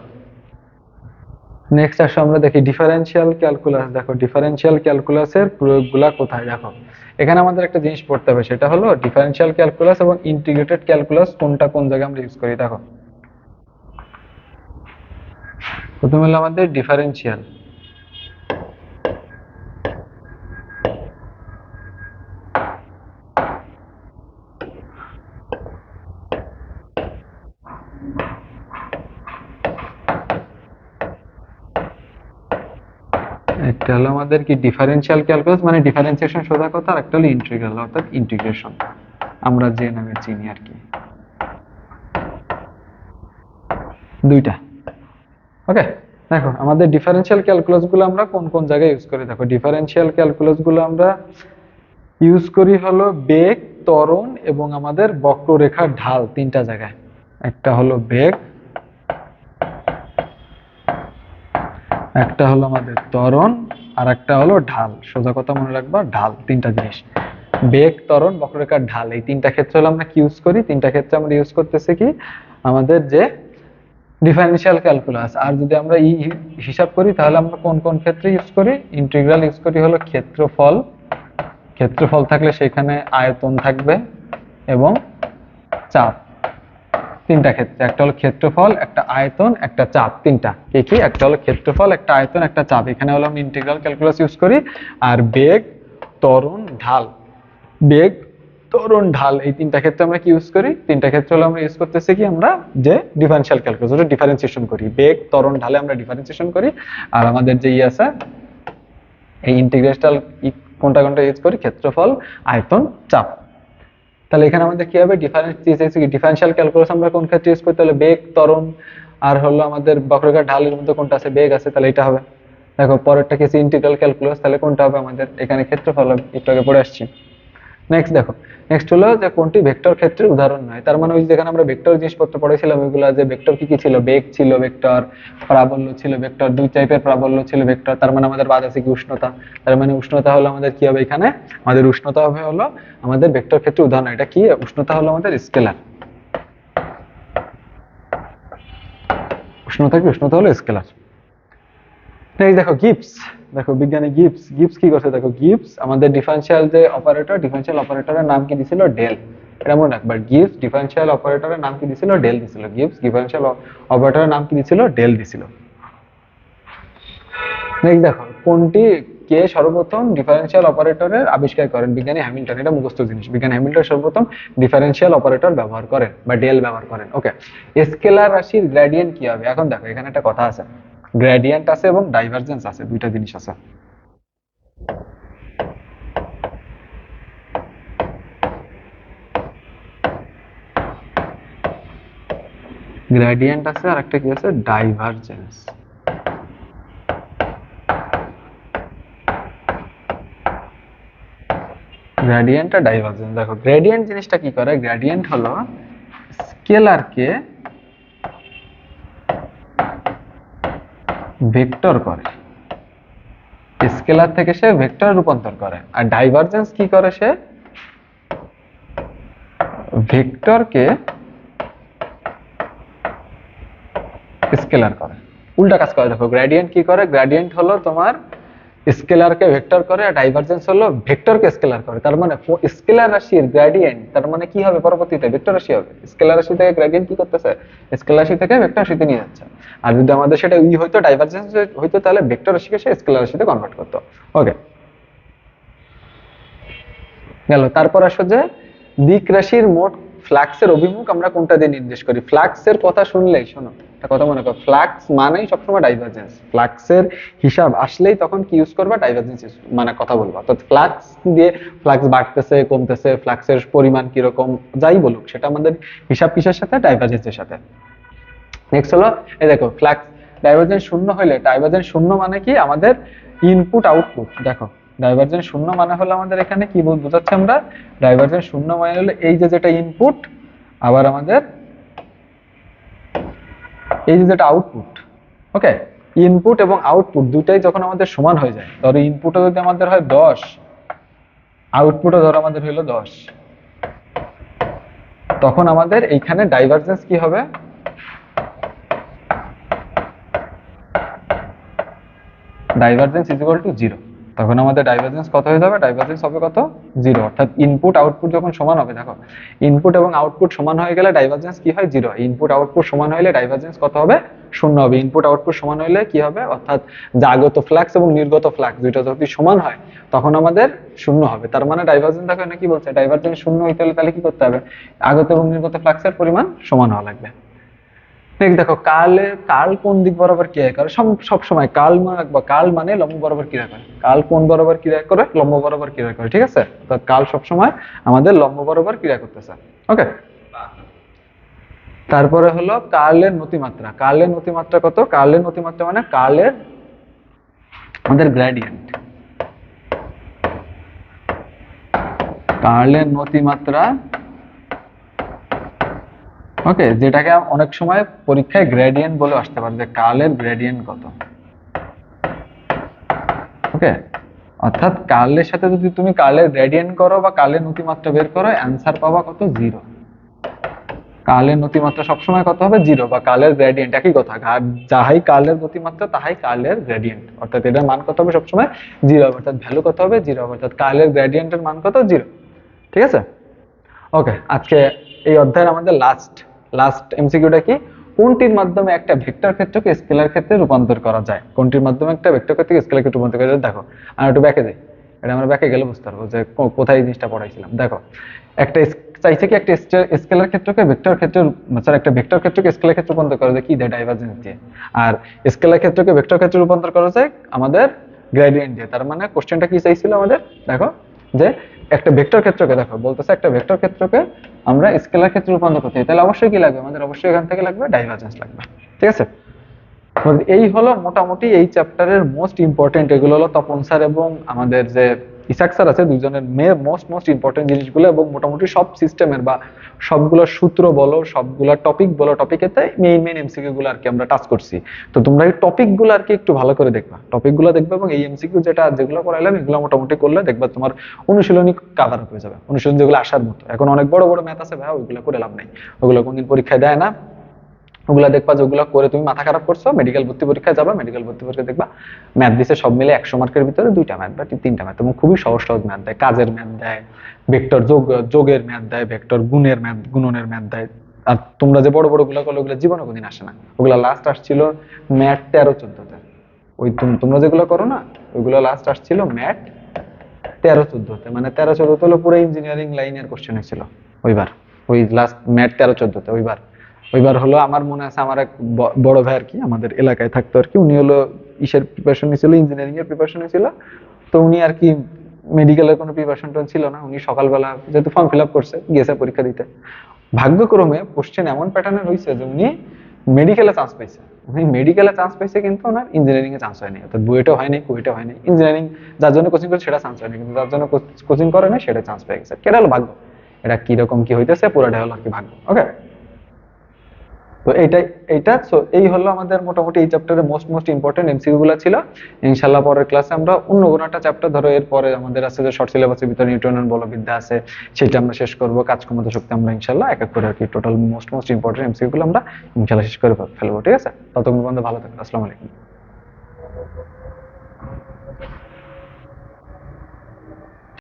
নেক্সট আসো আমরা দেখি ডিফারেনশিয়াল ক্যালকুলাস। দেখো ডিফারেনশিয়াল ক্যালকুলাসের প্রয়োগগুলা কোথায়? দেখো এখানে আমাদের একটা জিনিস পড়তে হবে, সেটা হলো ডিফারেনশিয়াল ক্যালকুলাস এবং ইন্টিগ্রেটেড ক্যালকুলাস কোনটা কোন জায়গায় আমরা ইউজ করি। দেখো প্রথমে হলো আমাদের ডিফারেনশিয়াল, একটা হলো আমাদের কি ডিফারেনশিয়াল ক্যালকুলাস মানে ডিফারেন্সিয়েশন সোজা কথা, আর একটা হলো ইন্টিগ্রাল অর্থাৎ ইন্টিগ্রেশন, আমরা যে নামে চিনি আর কি, দুইটা। ওকে, দেখো আমাদের ডিফারেনশিয়াল ক্যালকুলাস গুলো আমরা কোন কোন জায়গায় ইউজ করি? দেখো ডিফারেনশিয়াল ক্যালকুলাস গুলো আমরা ইউজ করি হলো বেগ, ত্বরণ এবং আমাদের বক্ররেখার ঢাল, তিনটা জায়গায়। একটা হলো বেগ, একটা হলো আমাদের ত্বরণ, আর একটা হলো ঢাল। সোজা কথা মনে রাখবা, ঢাল, তিনটা জিনিস, বেগ, ত্বরণ, বক্ররেখার ঢাল, এই তিনটা ক্ষেত্রে হলো আমরা কি ইউজ করি? তিনটা ক্ষেত্রে আমরা ইউজ করতেছি কি আমাদের যে ডিফারেনশিয়াল ক্যালকুলাস। আর যদি আমরা হিসাব করি তাহলে আমরা কোন কোন ক্ষেত্রে ইউজ করি? ইন্টিগ্রাল ইউজ করি হলো ক্ষেত্রফল, ক্ষেত্রফল থাকলে সেখানে আয়তন থাকবে এবং চাপ, তিনটা ক্ষেত্রে, একটা হলো ক্ষেত্রফল, একটা আয়তন, একটা চাপ, তিনটা কি কি? একটা হলো ক্ষেত্রফল, একটা আয়তন, একটা চাপ, এখানে হলো আমরা ইন্টিগ্রাল ক্যালকুলাস ইউজ করি। আর বেগ, ত্বরণ, ঢাল, বেগ, ত্বরণ, ঢাল, এই তিনটা ক্ষেত্রে আমরা কি ইউজ করি? তিনটা ক্ষেত্রে হলো আমরা ইউজ করতেছি কি আমরা যে ডিফারেনশিয়াল ক্যালকুলাস, ওটা ডিফারেন্সিয়েশন করি, বেগ, ত্বরণ, ঢালে আমরা ডিফারেন্সিয়েশন করি। আর আমাদের যে আছে এই ইন্টিগ্রেশনাল কোনটা কোনটা ইউজ করি? ক্ষেত্রফল, আয়তন, চাপ। তাহলে এখানে আমাদের কি হবে? ডিফারেনশিয়াল ক্যালকুলাস আমরা কোন ক্ষেত্রে ইউজ করি? তাহলে বেগ, ত্বরণ আর হলো আমাদের বক্ররেখার ঢালের মধ্যে কোনটা আছে? বেগ আছে, তাহলে এটা হবে। দেখো পরেরটা কি? ইন্টিগ্রাল ক্যালকুলাস, তাহলে কোনটা হবে আমাদের? এখানে ক্ষেত্রফল হবে, একটু আগে পড়ে আসছি। নেক্সট দেখো, নেক্সট হলো যে কোনটি ভেক্টর ক্ষেত্রের উদাহরণ নয়। তার মানে ওই যেখানে আমরা ভেক্টর জিনিসপত্র পড়েছিলাম ওইগুলো, যে ভেক্টর কি কি ছিল? বেগ ছিল ভেক্টর, প্রাবল্য ছিল ভেক্টর, দুই টাইপের প্রাবল্য ছিল ভেক্টর। তার মানে আমাদের বাদ আছে কি? উষ্ণতা। তার মানে উষ্ণতা হলো আমাদের কি হবে এখানে? আমাদের উষ্ণতা হবে হলো আমাদের ভেক্টর ক্ষেত্রে উদাহরণ। এটা কি? উষ্ণতা হলো আমাদের স্কেলার, উষ্ণতা কি? উষ্ণতা হলো স্কেলার। নেক্সট দেখো গিবস, দেখো বিজ্ঞানী গিবস গিবস কি করছে দেখো, গিবস আমাদের ডিফারেনশিয়াল যে অপারেটর, ডিফারেনশিয়াল অপারেটরের নাম কি দিছিল, ডেল। এটা মনে রাখবা, গিবস ডিফারেনশিয়াল অপারেটরের নাম কি দিছিল, ডেল দিছিল। গিবস ডিফারেনশিয়াল অপারেটরের নাম কি দিছিল, ডেল দিছিল। নেক্সট দেখো, কোনটি কে সর্বপ্রথম ডিফারেনশিয়াল অপারেটরের আবিষ্কার করেন, বিজ্ঞানী হ্যামিল্টন। এটা মুখস্থ জিনিস, বিজ্ঞানী হ্যামিল্টন সর্বপ্রথম ডিফারেনশিয়াল অপারেটর ব্যবহার করেন বা ডেল ব্যবহার করেন। ওকে, স্কেলার রাশির গ্রেডিয়েন্ট কি হবে? এখন দেখো এখানে একটা কথা আছে, গ্রেডিয়েন্ট আছে এবং ডাইভারজেন্স আছে, দুইটা জিনিস আছে। গ্রেডিয়েন্ট আছে আর একটা কি আছে, ডাইভারজেন্স। গ্রেডিয়েন্ট আর ডাইভারজেন্স, দেখো গ্রেডিয়েন্ট জিনিসটা কি করে, গ্রেডিয়েন্ট হলো স্কেলারকে ভেক্টর করে, স্কেলার থেকে সে ভেক্টরে রূপান্তর করে। আর ডাইভারজেন্স কি করে, সে ভেক্টরকে স্কেলার করে, উল্টা কাজ করে। দেখো গ্রেডিয়েন্ট কি করে, গ্রেডিয়েন্ট হলো তোমার স্কেলারকে ভেক্টর করে, আর ডাইভারজেন্স হলো ভেক্টরকে স্কেলার করে। তার মানে স্কেলার রাশির গ্রেডিয়েন্ট তার মানে কি হবে, পরবর্তীতে ভেক্টর রাশি হবে। স্কেলার রাশি থেকে গ্রেডিয়েন্ট কি করতেছে, স্কেলার রাশি থেকে ভেক্টর রাশিতে নিয়ে যাচ্ছে। আর যদি আমাদের সেটা হইতো, ডাইভারজেন্স হইতো, তাহলে ভেক্টর রাশিকে সে স্কেলার রাশিতে কনভার্ট করতো। ওকে, গেল। তারপর আসো যে দিক রাশির মোট ফ্লাক্সের অভিমুখ আমরা কোনটা দিয়ে নির্দেশ করি। ফ্লাক্সের কথা শুনলেই শোনো একটা কথা মনে করো, ফ্লাক্স মানেই সবসময় ডাইভারজেন্স। ফ্লাক্সের হিসাব আসলেই তখন কি ইউজ করবা, ডাইভারজেন্স মানে কথা বলবা। তো ফ্লাক্স দিয়ে ফ্লাক্স বাড়তেছে কমতেছে, ফ্লাক্সের পরিমাণ কিরকম যাই বলুক, সেটা আমাদের হিসাব কিসের সাথে, ডাইভারজেন্সের সাথে। নেক্সট হলো এই দেখো, ফ্লাক্স ডাইভারজেন্স শূন্য হইলে, ডাইভারজেন্স শূন্য মানে কি, আমাদের ইনপুট আউটপুট। দেখো ডাইভারজেন্স শূন্য মানে হলো আমাদের এখানে কি বোঝাচ্ছে আমরা, ডাইভারজেন্স শূন্য মানে হলো এই যে যেটা ইনপুট, আবার আমাদের এই যে যেটা আউটপুট। ওকে, ইনপুট এবং আউটপুট দুটাই যখন আমাদের সমান হয়ে যায়, ধরো ইনপুটও যদি আমাদের হয় 10, আউটপুটও ধরো আমাদের হইলো 10, তখন আমাদের এইখানে ডাইভারজেন্স কি হবে, ডাইভারজেন্স ইজ ইকুয়াল টু 0। তখন আমাদের ডাইভারজেন্স কত হয়ে যাবে, ডাইভারজেন্স হবে কত, 0। অর্থাৎ ইনপুট আউটপুট যখন সমান হবে, দেখো ইনপুট এবং আউটপুট সমান হয়ে গেলে ডাইভারজেন্স কি হয়, 0। ইনপুট আউটপুট সমান হলে ডাইভারজেন্স কত হবে, 0 হবে। ইনপুট আউটপুট সমান হলে কি হবে, অর্থাৎ আগত ফ্লাক্স এবং নির্গত ফ্লাক্স দুইটা যদি সমান হয় তখন আমাদের 0 হবে। তার মানে ডাইভারজেন্স, দেখো এখানে কি বলছে, ডাইভারজেন্স 0 হইতে হলে তাহলে কি করতে হবে, আগত এবং নির্গত ফ্লাক্সের পরিমাণ সমান হওয়া লাগবে। দেখো কাল কোন দিক বরাবর ক্রিয়া করে, সব সময় কাল মনে রাখবা, কাল মানে লম্ব বরাবর ক্রিয়া করে। কাল কোন বরাবর ক্রিয়া করে, লম্ব বরাবর ক্রিয়া করে, ঠিক আছে। অর্থাৎ কাল সব সময় আমাদের লম্ব বরাবর ক্রিয়া করতেছে। ওকে, তারপরে হলো কার্লের নতিমাত্রা। কার্লের নতিমাত্রা কত, কার্লের নতিমাত্রা মানে কার্লের আমাদের গ্রেডিয়েন্ট, কার্লের নতিমাত্রা। ওকে, যেটাকে অনেক সময় পরীক্ষায় গ্রেডিয়েন্ট বলে আসতে পারে, যে কার্লের গ্রেডিয়েন্ট কত। ওকে, অর্থাৎ কার্লের সাথে যদি তুমি কার্লের গ্রেডিয়েন্ট করো বা কার্লের নতিমাত্রা বের করো, অ্যান্সার পাবা কত, 0। কার্লের নতিমাত্রা সবসময় কত হবে, 0, বা কার্লের গ্রেডিয়েন্ট একই কথা, যাহাই কার্লের নতিমাত্রা তাহাই কার্লের গ্রেডিয়েন্ট। অর্থাৎ এটার মান কত হবে, সবসময় 0, অর্থাৎ ভ্যালু কত হবে, 0, অর্থাৎ কার্লের গ্রেডিয়েন্টের মান কত, 0। ঠিক আছে। ওকে, আজকে এই অধ্যায়ের আমাদের লাস্ট এমসিকিউটা কি, কোনটির মাধ্যমে একটা ভেক্টর ক্ষেত্রকে স্কেলার ক্ষেত্রে রূপান্তর করা যায়। কোনটির মাধ্যমে একটা ভেক্টর ক্ষেত্রকে স্কেলার ক্ষেত্রে রূপান্তর করা যায়। দেখো আমি একটু ব্যাকে যাই, এটা আমরা ব্যাকে গেলে বুঝতে পারবো যে কোথায় এই জিনিসটা পড়াইছিলাম। দেখো একটা চাইছে কি, একটা স্কেলার ক্ষেত্রকে ভেক্টর ক্ষেত্রে, স্যার একটা ভেক্টর ক্ষেত্রকে স্কেলার ক্ষেত্রে রূপান্তর করা যায় কি দিয়ে, ডাইভারজেন্স দিয়ে। আর স্কেলার ক্ষেত্রকে ভেক্টর ক্ষেত্রে রূপান্তর করা যায় আমাদের গ্রেডিয়েন্ট দিয়ে। তার মানে কোশ্চেনটা কি চাইছিল আমাদের, দেখো যে একটা ভেক্টর ক্ষেত্রকে, দেখো বলতেছে একটা ভেক্টর ক্ষেত্রকে আমরা স্কেলার ক্ষেত্রে রূপান্তর করতে চাই, তাহলে অবশ্যই কি লাগবে আমাদের, অবশ্যই এখান থেকে লাগবে ডাইভারজেন্স লাগবে। ঠিক আছে, এই হলো মোটামুটি এই চ্যাপ্টারের মোস্ট ইম্পর্টেন্ট। এগুলো হলো তপন স্যার এবং আমাদের যে ইসাক স্যার আছে, দুইজনের মোস্ট ইম্পর্টেন্ট জিনিসগুলো, এবং মোটামুটি সব সিস্টেমের বা সবগুলো সূত্র বলো, সবগুলো টপিক বলো, টপিকেতে মেইন এমসিকিউ গুলো আর কি আমরা টাচ করছি। তো তোমরা এই টপিক গুলো আর কি একটু ভালো করে দেখবা, টপিক গুলো দেখবে, এবং এই এমসিকিউ যেগুলো করাইলাম এগুলো মোটামুটি করলে দেখবা তোমার অনুশীলনী কাভার আপ হয়ে যাবে। অনুশীলন যেগুলো আসার মতো, এখন অনেক বড় বড় ম্যাথ আছে ভাই, ওইগুলো করে লাভ নাই, ওগুলো কোনদিন পরীক্ষায় দেয় না, ওগুলা দেখবা যে ওগুলো করে তুমি মাথা খারাপ করছো, মেডিকেল ভর্তি পরীক্ষায় যাবা, মেডিকেল ভর্তি পরীক্ষা দেখবা ম্যাথ দিছে সব মিলে 100 মার্কের ভিতরে 2টা ম্যাথ বা 3টা ম্যাথ, এবং খুবই সহজ সহজ ম্যাথ দেয়, কাজের ম্যাথ দেয়, ভেক্টর যোগের ম্যাথ দেয়, ভেক্টর গুণের ম্যাথ, গুণনের ম্যাথ দেয়। আর তোমরা যে বড় বড় গুলো করলো ওগুলো জীবনে কোনদিন আসে না, ওগুলা লাস্ট আসছিল ম্যাথ 13-14-তে। ওই তোমরা যেগুলো করো না, ওইগুলো লাস্ট আসছিল ম্যাথ 13-14-তে, মানে 13-14 হলো পুরো ইঞ্জিনিয়ারিং লাইনের কোশ্চেন হয়েছিল ওইবার, ওই লাস্ট ম্যাথ 13-14-তে। ওইবার ওইবার হলো আমার মনে আছে, আমার এক বড় ভাই আর কি আমাদের এলাকায় থাকতো আর কি, উনি হলো ইসের প্রিপারেশন নিয়েছিল, ইঞ্জিনিয়ারিং এর প্রিপারেশন নিয়েছিল। তো উনি আর কি মেডিকেলের কোনো প্রিপারেশন ছিল না, উনি সকালবেলা যেহেতু ফর্ম ফিল আপ করছে গিয়েছে পরীক্ষা দিতে, ভাগ্যক্রমে কোশ্চেন এমন প্যাটার্নের হয়েছে যে উনি মেডিকেলে চান্স পাইছে। উনি মেডিকেলে চান্স পাইছে কিন্তু ওনার ইঞ্জিনিয়ারিং এ চান্স হয়নি, অর্থাৎ বুয়েটও হয়নি, কুয়েটও হয়নি। ইঞ্জিনিয়ারিং যার জন্য কোচিং করছে সেটা চান্স হয়নি, কিন্তু যার জন্য কোচিং করে না সেটা চান্স পেয়ে গেছে। কেটা হলো ভাগ্য। এটা কিরকম কি হইতেছে পুরোটা হলো আর কি ভাগ্য। ওকে, তো এইটা এই হলো আমাদের মোটামুটি এই চ্যাপ্টারের মোস্ট মোস্ট ইম্পর্টেন্ট এমসিকিউ গুলো ছিল। ইনশাল্লাহ পরের ক্লাসে আমরা অন্য কোনো একটা চ্যাপ্টার, ধরো এরপরে আমাদের আছে যে শর্ট সিলেবাসের ভিতরে নিউটনের বলবিদ্যা আছে, সেটা আমরা শেষ করবো। কাজ ক্ষমতা শক্তি আমরা ইনশাল্লাহ এক এক করে আর কি total most most important MCQ গুলো আমরা ইনশাল্লাহ শেষ করে ফেলবো। ঠিক আছে, ততক্ষণ পর্যন্ত ভালো থাকবেন। আসসালামু আলাইকুম।